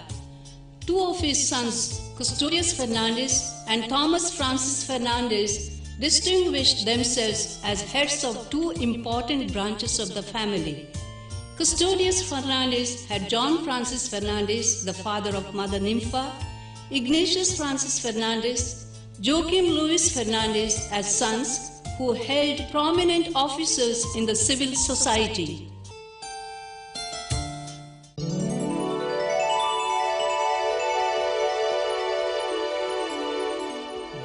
2 of his sons, Custodius Fernandez and Thomas Francis Fernandez, distinguished themselves as heads of 2 important branches of the family. Custodius Fernandez had John Francis Fernandez, the father of Mother Nympha, Ignatius Francis Fernandez, Joaquim Luis Fernandez as sons who held prominent offices in the civil society.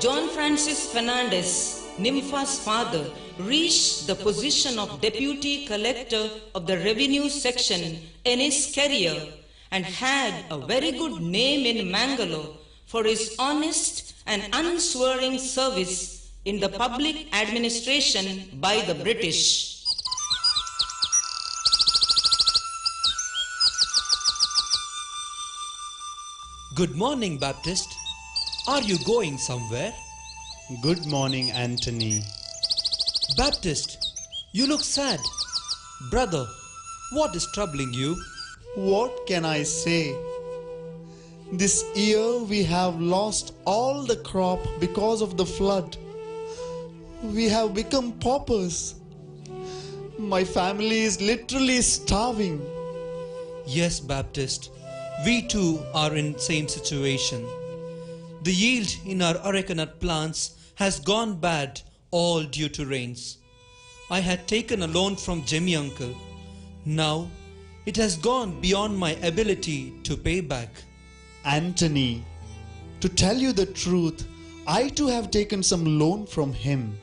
John Francis Fernandez, Nympha's father, reached the position of Deputy Collector of the Revenue Section in his career and had a very good name in Mangalore for his honest and unswerving service in the public administration by the British. Good morning, Baptist. Are you going somewhere? Good morning, Anthony. Baptist, you look sad. Brother, what is troubling you? What can I say? This year we have lost all the crop because of the flood. We have become paupers. My family is literally starving. Yes, Baptist. We too are in same situation. The yield in our arecanut plants has gone bad, all due to rains. I had taken a loan from Jimmy uncle. Now it has gone beyond my ability to pay back. Anthony, to tell you the truth, I too have taken some loan from him.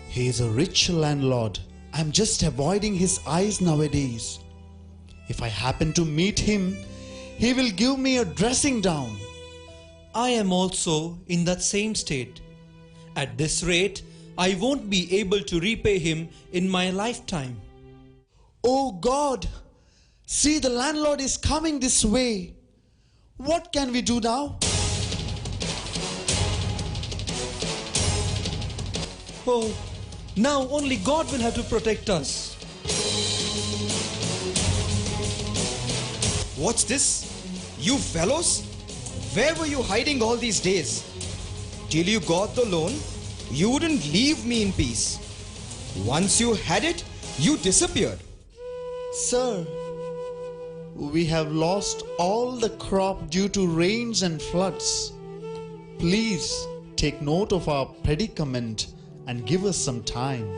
He is a rich landlord. I'm just avoiding his eyes nowadays. If I happen to meet him, he will give me a dressing down. I am also in that same state. At this rate, I won't be able to repay him in my lifetime. Oh God, see, the landlord is coming this way. What can we do now? Oh, now only God will have to protect us. What's this? You fellows? Where were you hiding all these days? Till you got the loan, you wouldn't leave me in peace. Once you had it, you disappeared. Sir, we have lost all the crop due to rains and floods. Please take note of our predicament and give us some time.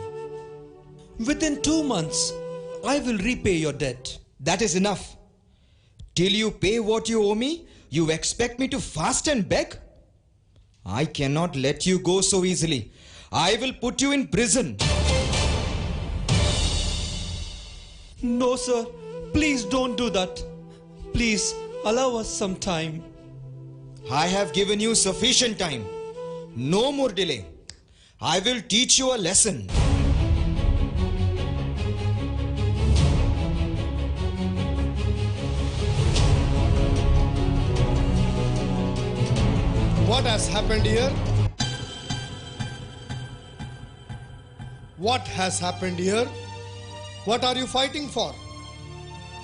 Within 2 months, I will repay your debt. That is enough. Till you pay what you owe me, you expect me to fast and beg? I cannot let you go so easily. I will put you in prison. No, sir. Please don't do that. Please allow us some time. I have given you sufficient time. No more delay. I will teach you a lesson. What has happened here? What has happened here? What are you fighting for?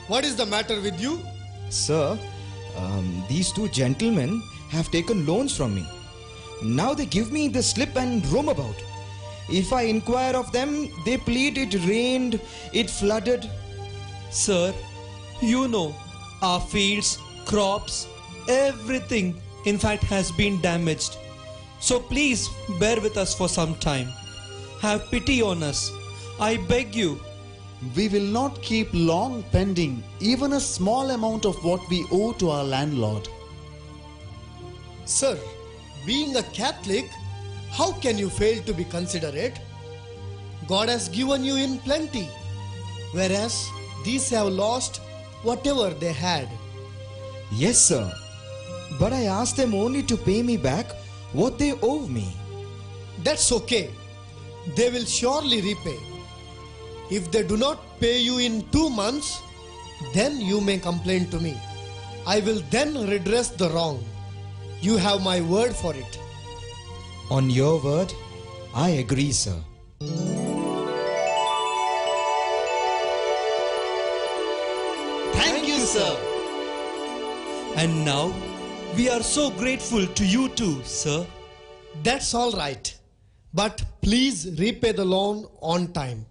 What is the matter with you? Sir, these 2 gentlemen have taken loans from me. Now they give me the slip and roam about. If I inquire of them, they plead it rained, it flooded. Sir, you know, our fields, crops, everything in fact has been damaged. So please bear with us for some time. Have pity on us. I beg you. We will not keep long pending even a small amount of what we owe to our landlord. Sir, being a Catholic, how can you fail to be considerate? God has given you in plenty, whereas these have lost whatever they had. Yes, sir. But I asked them only to pay me back what they owe me. That's okay. They will surely repay. If they do not pay you in 2 months, then you may complain to me. I will then redress the wrong. You have my word for it. On your word, I agree, sir. Thank you, sir. And now, we are so grateful to you too, sir. That's all right. But please repay the loan on time.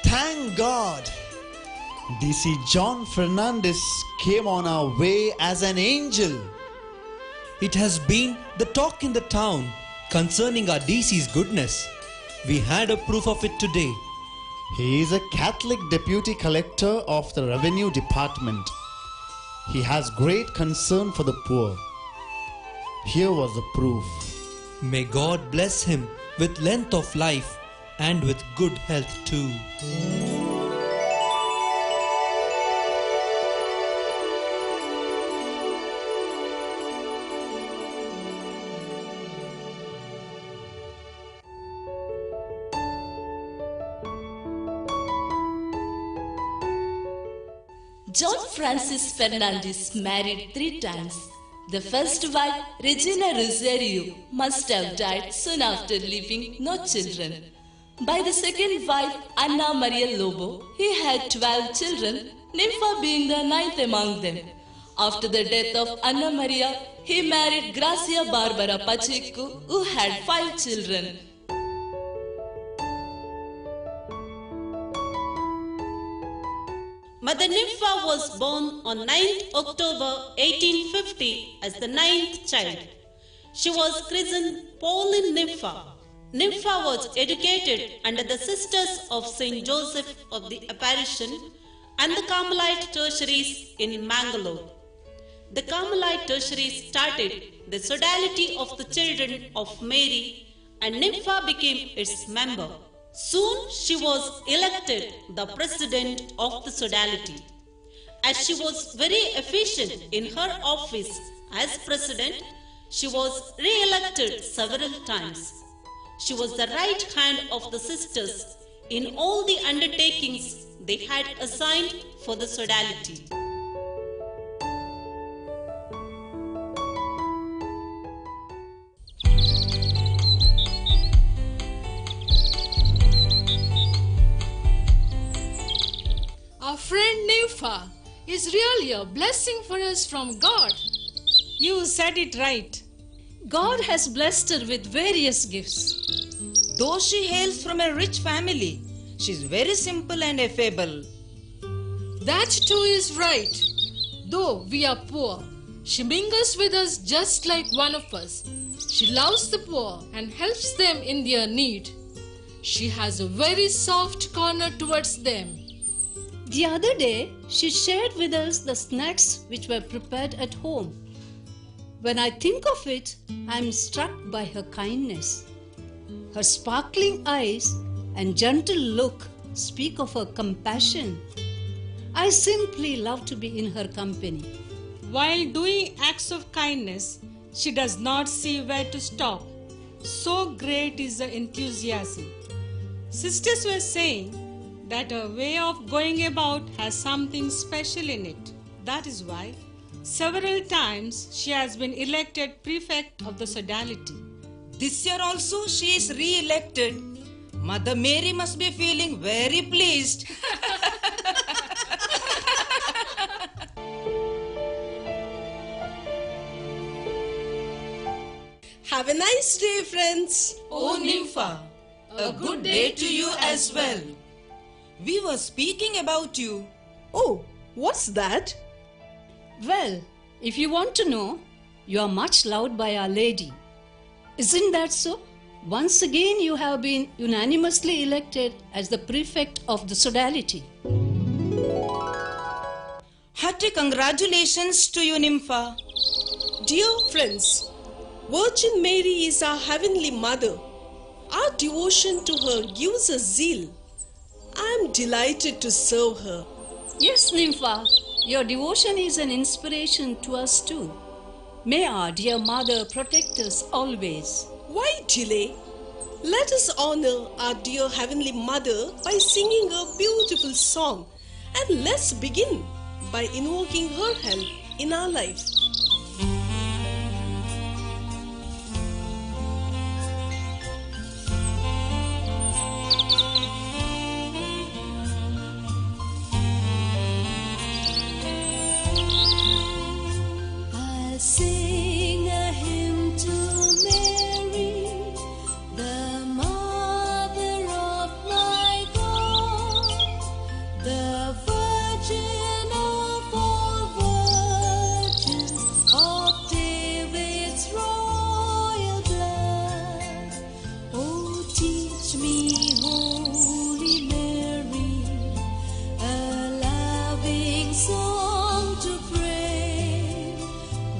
Thank God. DC John Fernandez came on our way as an angel. It has been the talk in the town concerning our DC's goodness. We had a proof of it today. He is a Catholic deputy collector of the revenue department. He has great concern for the poor. Here was the proof. May God bless him with length of life and with good health too. John Francis Fernandez married 3 times. The first wife, Regina Rosario, must have died soon after leaving no children. By the second wife, Anna Maria Lobo, he had 12 children, Nympha being the 9th among them. After the death of Anna Maria, he married Gracia Barbara Pacheco, who had 5 children. Mother Nympha was born on 9th October 1850 as the 9th child. She was christened Pauline Nympha. Nympha was educated under the Sisters of St. Joseph of the Apparition and the Carmelite tertiaries in Mangalore. The Carmelite tertiaries started the Sodality of the Children of Mary and Nympha became its member. Soon she was elected the president of the Sodality. As she was very efficient in her office as president, she was re-elected several times. She was the right hand of the sisters in all the undertakings they had assigned for the Sodality. Our friend Nympha is really a blessing for us from God. You said it right. God has blessed her with various gifts. Though she hails from a rich family, she is very simple and affable. That too is right. Though we are poor, she mingles with us just like one of us. She loves the poor and helps them in their need. She has a very soft corner towards them. The other day, she shared with us the snacks which were prepared at home. When I think of it, I am struck by her kindness. Her sparkling eyes and gentle look speak of her compassion. I simply love to be in her company. While doing acts of kindness, she does not see where to stop. So great is the enthusiasm. Sisters were saying that her way of going about has something special in it. That is why several times she has been elected prefect of the Sodality. This year also she is re-elected. Mother Mary must be feeling very pleased. Have a nice day, friends. Oh, Nympha, a good day to you as well. We were speaking about you. Oh, what's that? Well, if you want to know, you are much loved by Our Lady. Isn't that so? Once again, you have been unanimously elected as the prefect of the sodality. Hearty congratulations to you, Nympha. Dear friends, Virgin Mary is our Heavenly Mother. Our devotion to her gives us zeal. I am delighted to serve her. Yes, Nympha, your devotion is an inspiration to us too. May our dear Mother protect us always. Why delay? Let us honor our dear Heavenly Mother by singing a beautiful song, and let's begin by invoking her help in our life. I'll sing a hymn to Mary, the mother of my God, the Virgin of all virgins, of David's royal blood. Oh, teach me, Holy Mary, a loving song to pray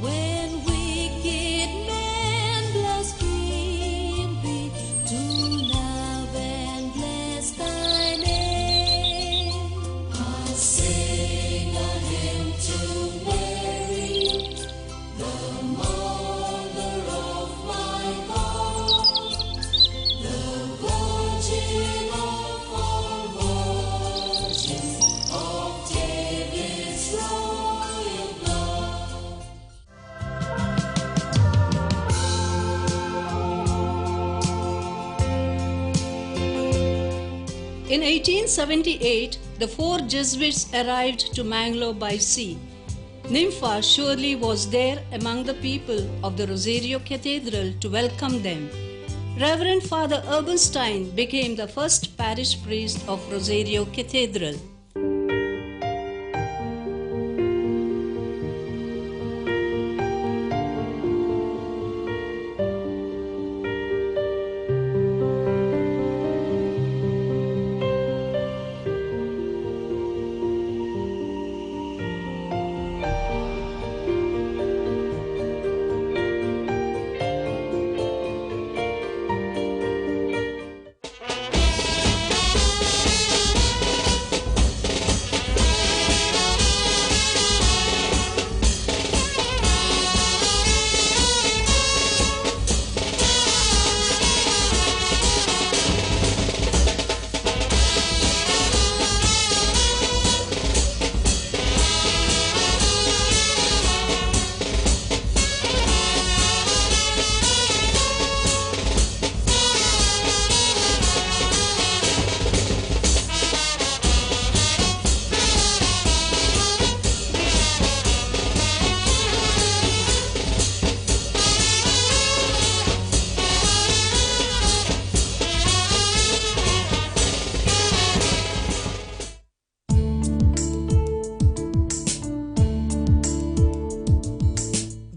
when wicked men blaspheme thee, to love and bless thy name. I'll sing a hymn to Mary, the mother of my God, the Virgin of all virgins, of David's royal blood. In 1878, the 4 Jesuits arrived to Mangalore by sea. Nympha surely was there among the people of the Rosario Cathedral to welcome them. Reverend Father Urbanstein became the first parish priest of Rosario Cathedral.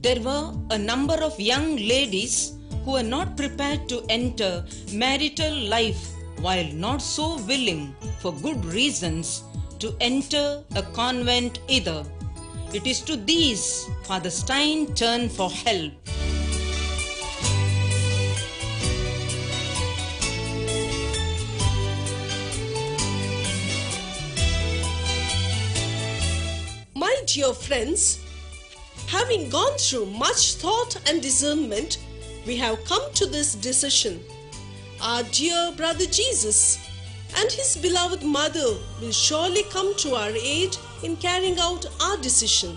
There were a number of young ladies who were not prepared to enter marital life while not so willing, for good reasons, to enter a convent either. It is to these Father Stein turned for help. My dear friends, having gone through much thought and discernment, we have come to this decision. Our dear brother Jesus and his beloved mother will surely come to our aid in carrying out our decision.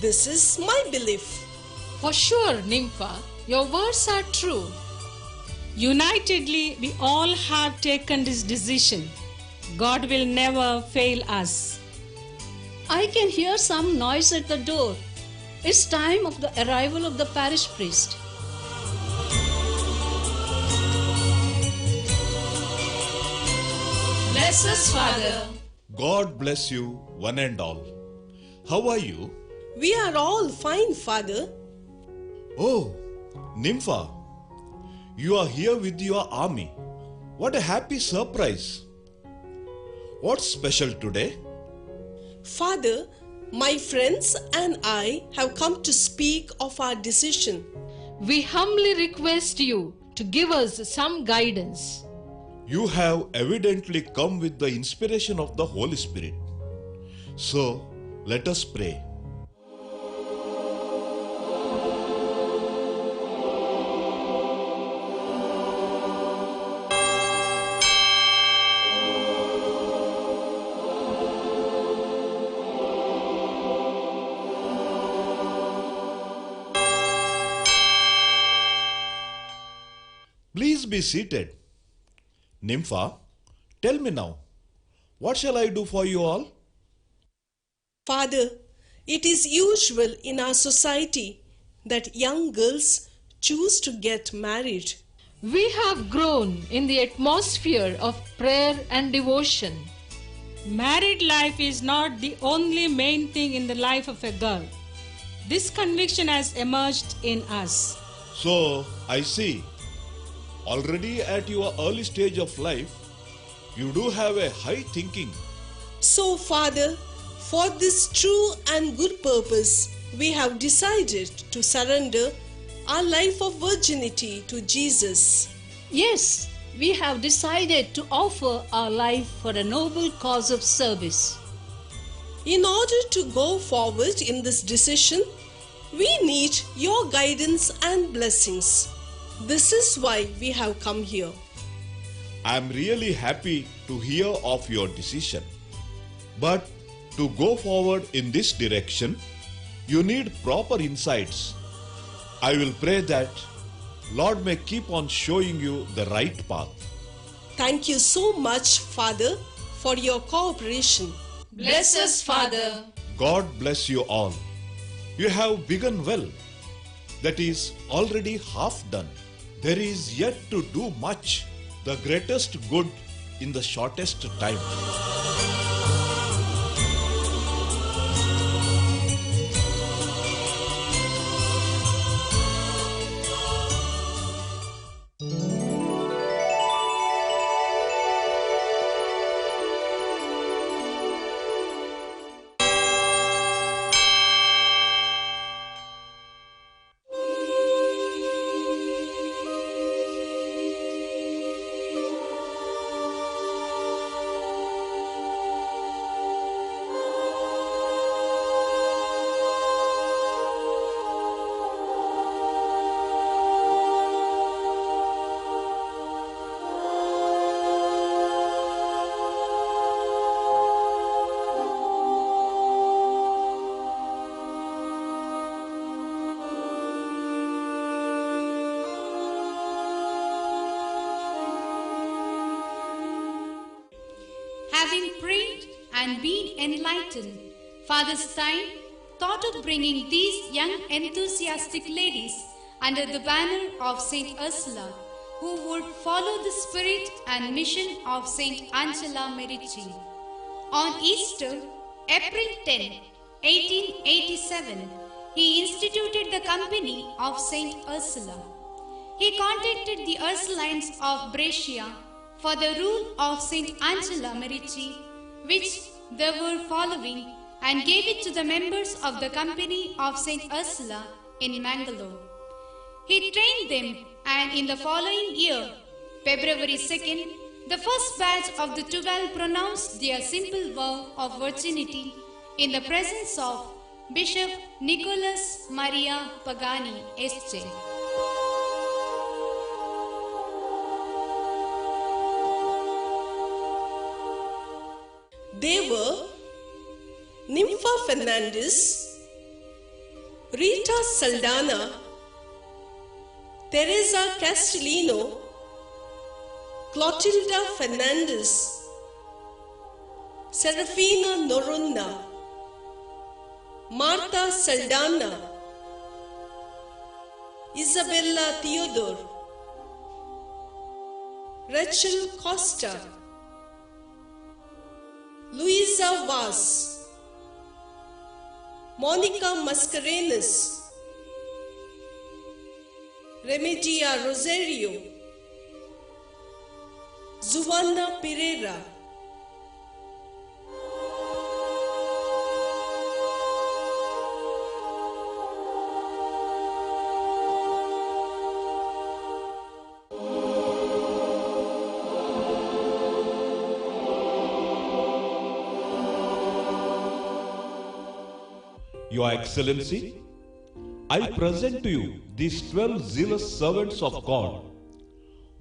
This is my belief. For sure, Nympha, your words are true. Unitedly, we all have taken this decision. God will never fail us. I can hear some noise at the door. It's time of the arrival of the parish priest. Bless us, Father. God bless you, one and all. How are you? We are all fine, Father. Oh, Nympha, you are here with your army. What a happy surprise. What's special today? Father, my friends and I have come to speak of our decision. We humbly request you to give us some guidance. You have evidently come with the inspiration of the Holy Spirit. So, let us pray. Please be seated. Nympha, tell me now, what shall I do for you all? Father, it is usual in our society that young girls choose to get married. We have grown in the atmosphere of prayer and devotion. Married life is not the only main thing in the life of a girl. This conviction has emerged in us. So, I see. Already at your early stage of life, you do have a high thinking. So, Father, for this true and good purpose, we have decided to surrender our life of virginity to Jesus. Yes, we have decided to offer our life for a noble cause of service. In order to go forward in this decision, we need your guidance and blessings. This is why we have come here. I am really happy to hear of your decision. But to go forward in this direction, you need proper insights. I will pray that Lord may keep on showing you the right path. Thank you so much, Father, for your cooperation. Bless us, Father. God bless you all. You have begun well. That is already half done. There is yet to do much, the greatest good in the shortest time. Having prayed and been enlightened, Father Stein thought of bringing these young enthusiastic ladies under the banner of Saint Ursula, who would follow the spirit and mission of Saint Angela Merici. On Easter, April 10, 1887, he instituted the Company of Saint Ursula. He contacted the Ursulines of Brescia for the rule of Saint Angela Merici, which they were following, and gave it to the members of the Company of Saint Ursula in Mangalore. He trained them, and in the following year, February 2nd, the first batch of the 12 pronounced their simple vow of virginity in the presence of Bishop Nicholas Maria Pagani Esce. They were Nympha Fernandez, Rita Saldana, Teresa Castellino, Clotilda Fernandez, Serafina Noronha, Marta Saldana, Isabella Theodore, Rachel Costa, Louisa Vaz, Monica Mascarenas, Remedia Rosario, Zuwana Pereira, Your Excellency, I present to you these 12 zealous servants of God,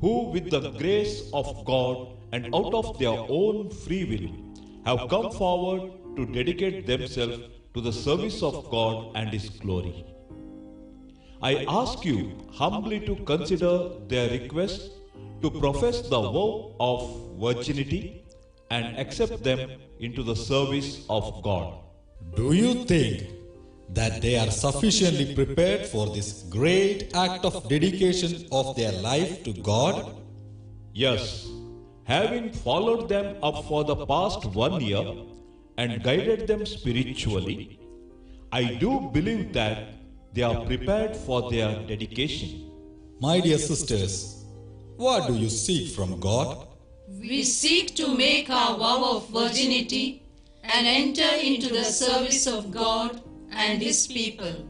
who with the grace of God and out of their own free will have come forward to dedicate themselves to the service of God and His glory. I ask you humbly to consider their request to profess the vow of virginity and accept them into the service of God. Do you think that they are sufficiently prepared for this great act of dedication of their life to God? Yes, having followed them up for the past 1 year and guided them spiritually, I do believe that they are prepared for their dedication. My dear sisters, what do you seek from God? We seek to make our vow of virginity and enter into the service of God and His people.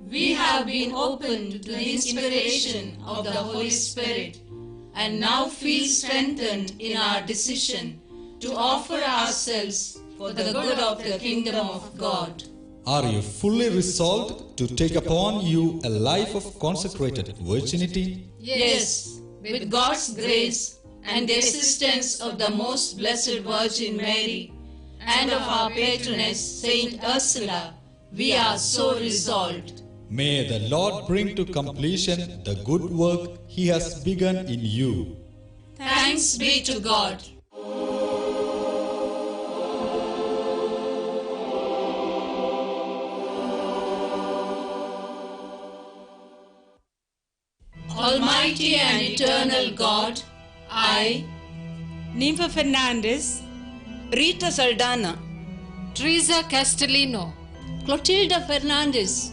We have been open to the inspiration of the Holy Spirit and now feel strengthened in our decision to offer ourselves for the good of the kingdom of God. Are you fully resolved to take upon you a life of consecrated virginity? Yes, with God's grace and the assistance of the most blessed Virgin Mary and of our patroness Saint Ursula, we are so resolved. May the Lord bring to completion the good work He has begun in you. Thanks be to God. Almighty and eternal God, I, Nympha Fernandez, Rita Saldana, Teresa Castellino, Clotilda Fernandez,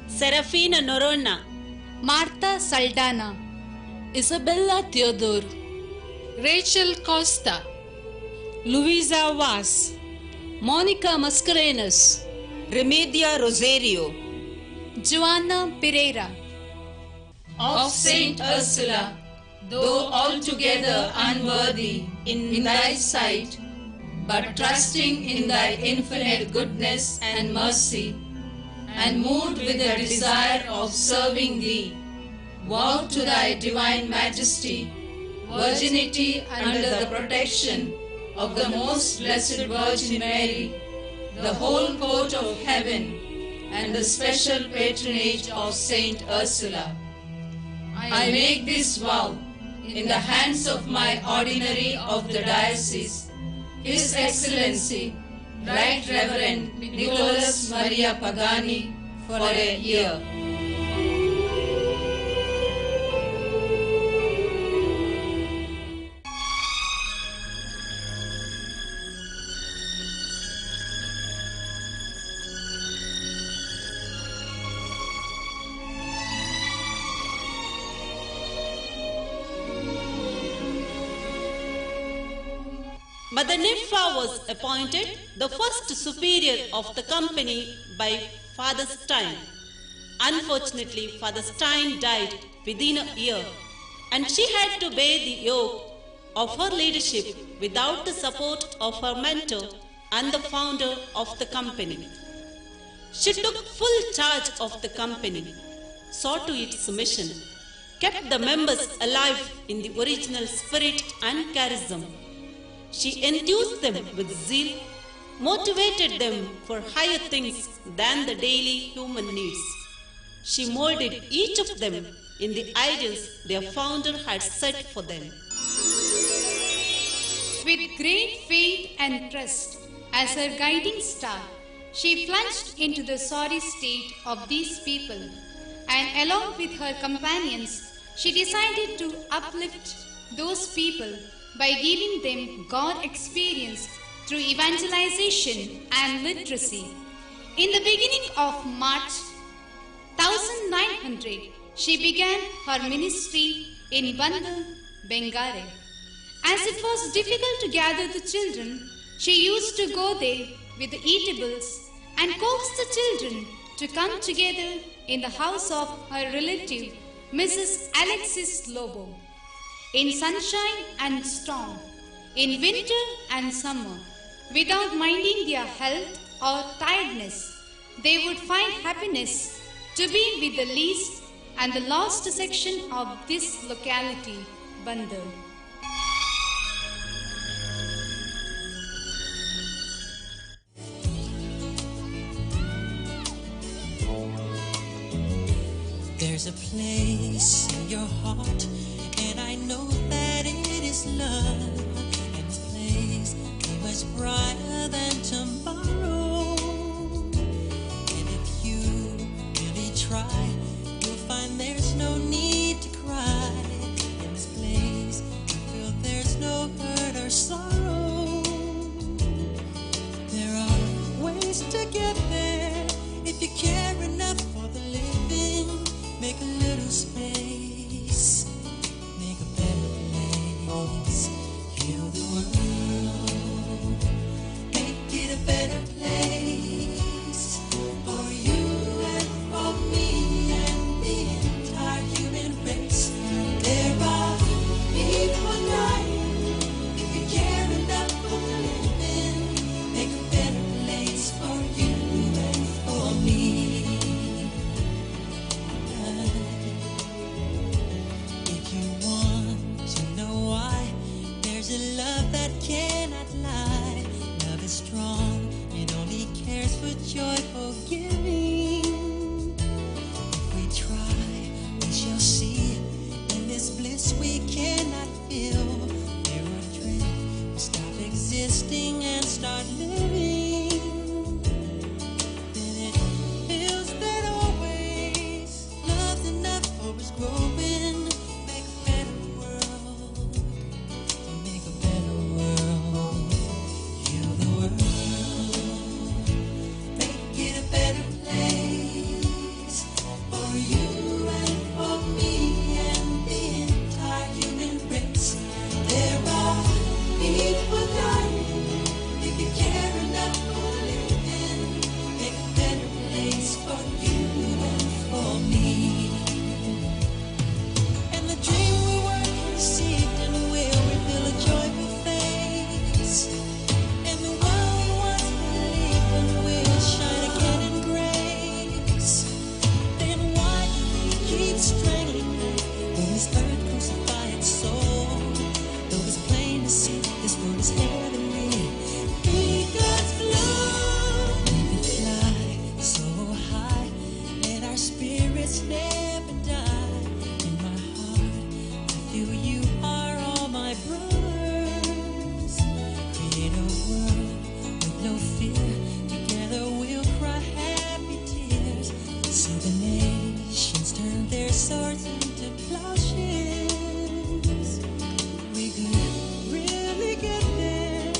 Serafina Norona, Martha Saldana, Isabella Theodore, Rachel Costa, Louisa Vaz, Monica Mascarenas, Remedia Rosario, Joanna Pereira, of Saint Ursula, though altogether unworthy in thy sight, but trusting in thy infinite goodness and mercy, and moved with a desire of serving thee, vow to thy divine majesty, virginity under the protection of the most blessed Virgin Mary, the whole court of heaven, and the special patronage of Saint Ursula. I make this vow in the hands of my ordinary of the diocese, His Excellency, Right Reverend Nicholas Maria Pagani, for a year. Mother Nympha was appointed the first superior of the company by Father Stein. Unfortunately, Father Stein died within a year, and she had to bear the yoke of her leadership without the support of her mentor and the founder of the company. She took full charge of the company, saw to its mission, kept the members alive in the original spirit and charism. She enthused them with zeal, motivated them for higher things than the daily human needs. She molded each of them in the ideals their founder had set for them. With great faith and trust as her guiding star, she plunged into the sorry state of these people, and along with her companions, she decided to uplift those people by giving them God experience through evangelization and literacy. In the beginning of March 1900, she began her ministry in Bandhu, Bengare. As it was difficult to gather the children, she used to go there with the eatables and coax the children to come together in the house of her relative, Mrs. Alexis Lobo. In sunshine and storm, in winter and summer, without minding their health or tiredness, they would find happiness to be with the least and the lost section of this locality, Bandhu. There's a place in your heart, and I know that it is love. And this place is much brighter than tomorrow. And if you really try, you'll find there's no need to cry. In this place, you feel there's no hurt or sorrow. There are ways to get there if you care enough for the living. Make a little space, make a better place, heal the world, make it a better place for you and for me and the entire human race. There are people dying. If you care enough for the living, make a better place for you and for me. If you want to know why, there's a love that cannot lie. Love is strong, it only cares for joyful giving. If we try, we shall see. In this bliss we cannot feel. There are dreams, we stop existing and start living. Then it feels that always love's enough for us growing. Make a better world, make a better world, heal the world, make it a better place for you and for me and the entire human race. There are people dying. If you care enough for living, make a better place for you and for me. And the dream we were conceived in will reveal a joyful face. And the world we once believed in will shine again in grace. Then why do we keep strangling when this earth crucify its soul? Though it's plain to see this world is heavenly, be God's love. We can fly so high, let our spirits never die. In my heart, I feel you are all my brothers. Create a world with no fear. Together we'll cry happy tears. See the nations turn their swords into plowshares. We could really get there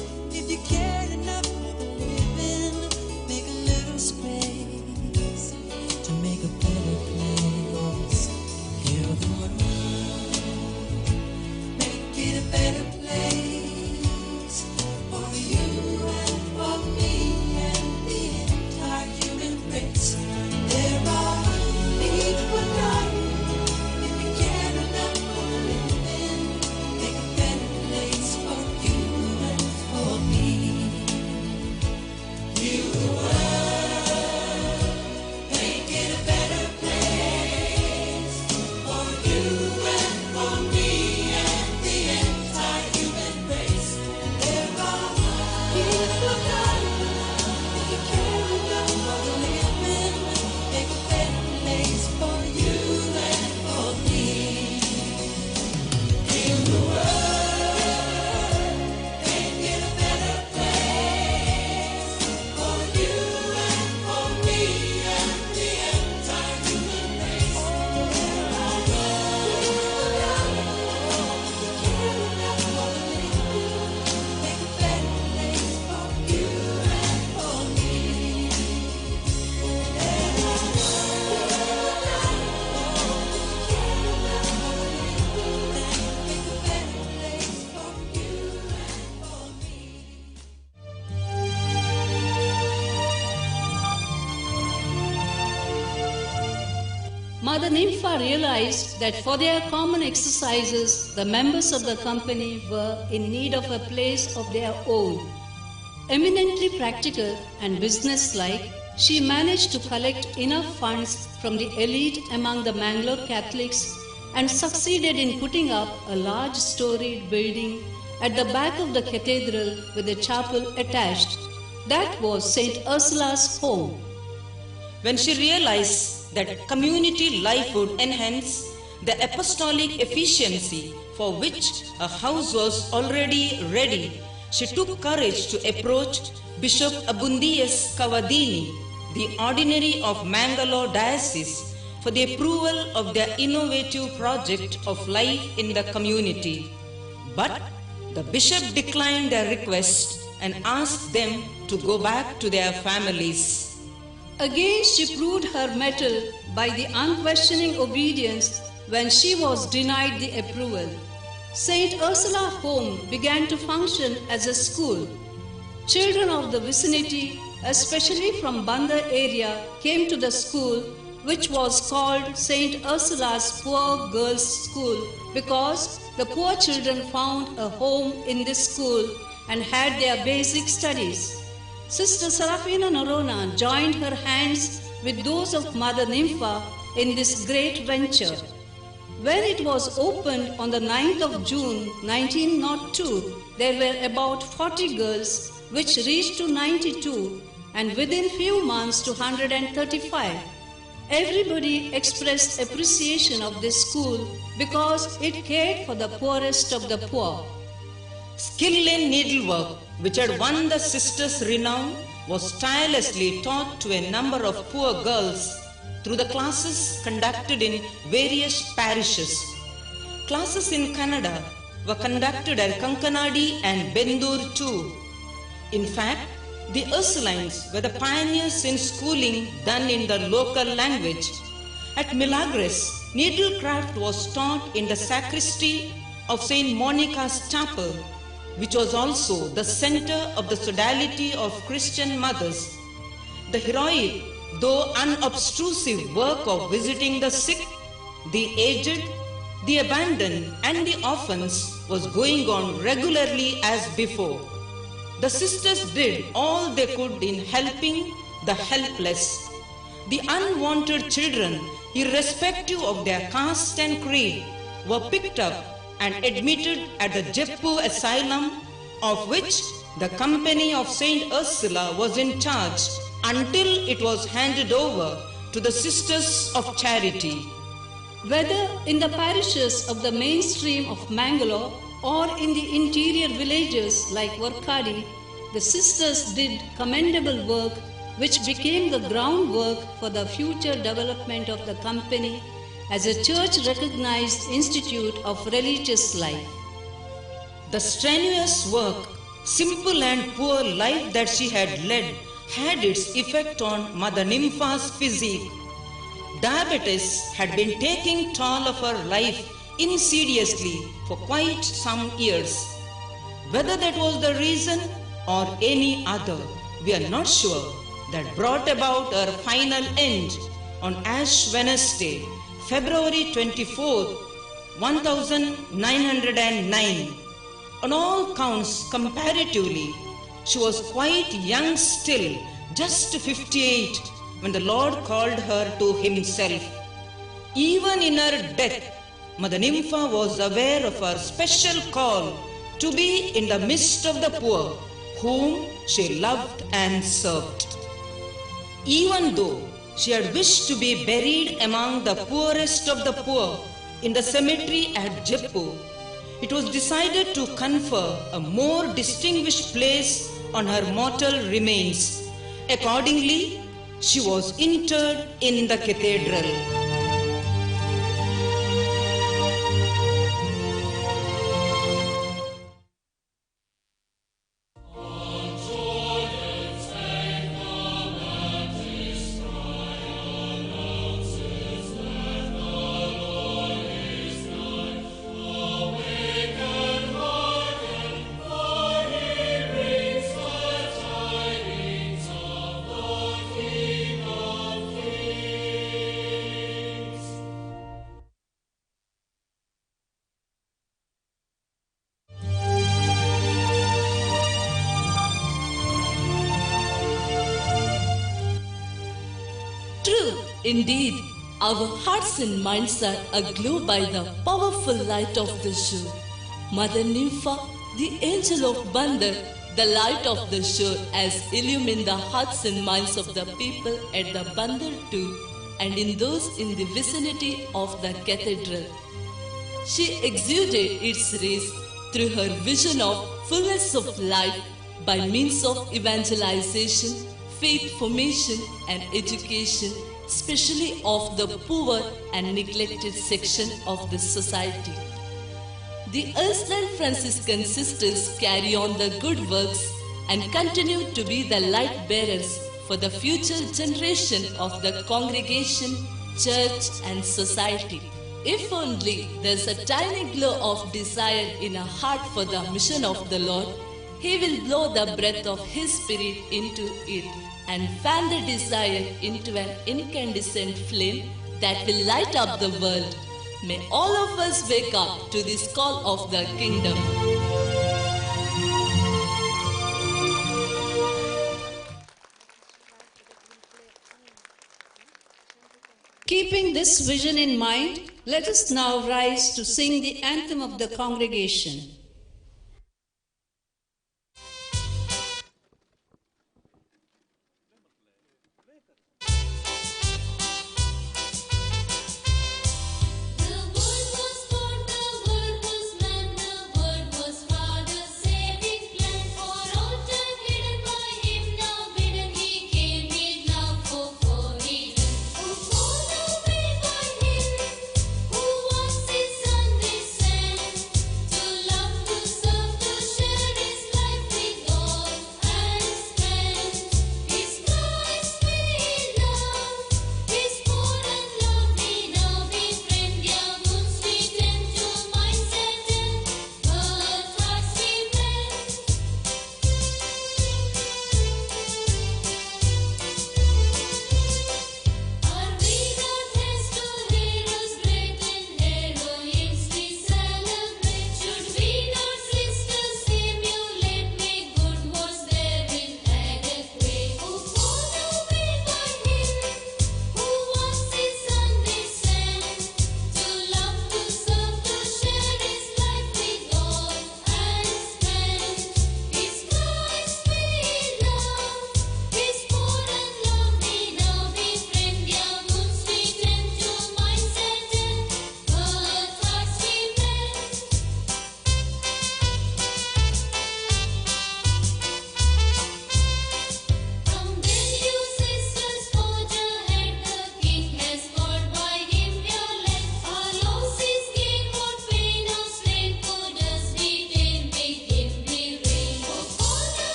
Mother Nympha realized that for their common exercises, the members of the company were in need of a place of their own. Eminently practical and businesslike, she managed to collect enough funds from the elite among the Mangalore Catholics and succeeded in putting up a large storied building at the back of the cathedral with a chapel attached. That was St. Ursula's home. When she realized that community life would enhance the apostolic efficiency for which a house was already ready, she took courage to approach Bishop Abundius Kavadini, the ordinary of Mangalore Diocese, for the approval of their innovative project of life in the community. But the bishop declined their request and asked them to go back to their families. Again she proved her mettle by the unquestioning obedience when she was denied the approval. St. Ursula Home began to function as a school. Children of the vicinity, especially from Bandar area, came to the school, which was called St. Ursula's Poor Girls' School because the poor children found a home in this school and had their basic studies. Sister Serafina Norona joined her hands with those of Mother Nympha in this great venture. When it was opened on the 9th of June 1902, there were about 40 girls, which reached to 92, and within few months to 135. Everybody expressed appreciation of this school because it cared for the poorest of the poor. Skill in needlework, which had won the sisters' renown, was tirelessly taught to a number of poor girls through the classes conducted in various parishes. Classes in Kannada were conducted at Kankanadi and Bendur too. In fact, the Ursulines were the pioneers in schooling done in the local language. At Milagres, needlecraft was taught in the sacristy of St. Monica's Chapel, which was also the center of the sodality of Christian mothers. The heroic, though unobtrusive work of visiting the sick, the aged, the abandoned and the orphans was going on regularly as before. The sisters did all they could in helping the helpless. The unwanted children, irrespective of their caste and creed, were picked up and admitted at the Jeppu Asylum, of which the company of St. Ursula was in charge until it was handed over to the Sisters of Charity. Whether in the parishes of the mainstream of Mangalore or in the interior villages like Varkadi, the sisters did commendable work which became the groundwork for the future development of the company as a church-recognized institute of religious life. The strenuous work, simple and poor life that she had led had its effect on Mother Nympha's physique. Diabetes had been taking toll of her life insidiously for quite some years. Whether that was the reason or any other, we are not sure, that brought about her final end on Ash Wednesday, February 24, 1909. On all counts, comparatively, she was quite young still, just 58, when the Lord called her to Himself. Even in her death, Mother Nympha was aware of her special call to be in the midst of the poor, whom she loved and served. Even though she had wished to be buried among the poorest of the poor in the cemetery at Jeppu, it was decided to confer a more distinguished place on her mortal remains. Accordingly, she was interred in the cathedral. Indeed, our hearts and minds are aglow by the powerful light of the shore. Mother Nympha, the angel of Bandar, the light of the shore has illumined the hearts and minds of the people at the Bandar too, and in those in the vicinity of the cathedral. She exuded its rays through her vision of fullness of life by means of evangelization, faith formation and education, especially of the poor and neglected section of the society. The Ursuline Franciscan sisters carry on the good works and continue to be the light bearers for the future generation of the congregation, church and society. If only there's a tiny glow of desire in a heart for the mission of the Lord, He will blow the breath of His Spirit into it and fan the desire into an incandescent flame that will light up the world. May all of us wake up to this call of the kingdom. Keeping this vision in mind, let us now rise to sing the anthem of the congregation.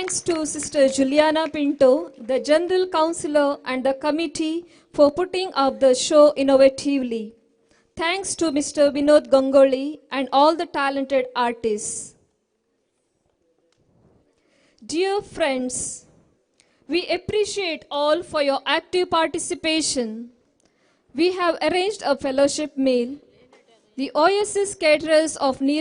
Thanks to Sister Juliana Pinto, the General Councillor and the committee for putting up the show innovatively. Thanks to Mr. Vinod Gangoli and all the talented artists. Dear friends, we appreciate all for your active participation. We have arranged a fellowship meal. The OSS caterers of Neer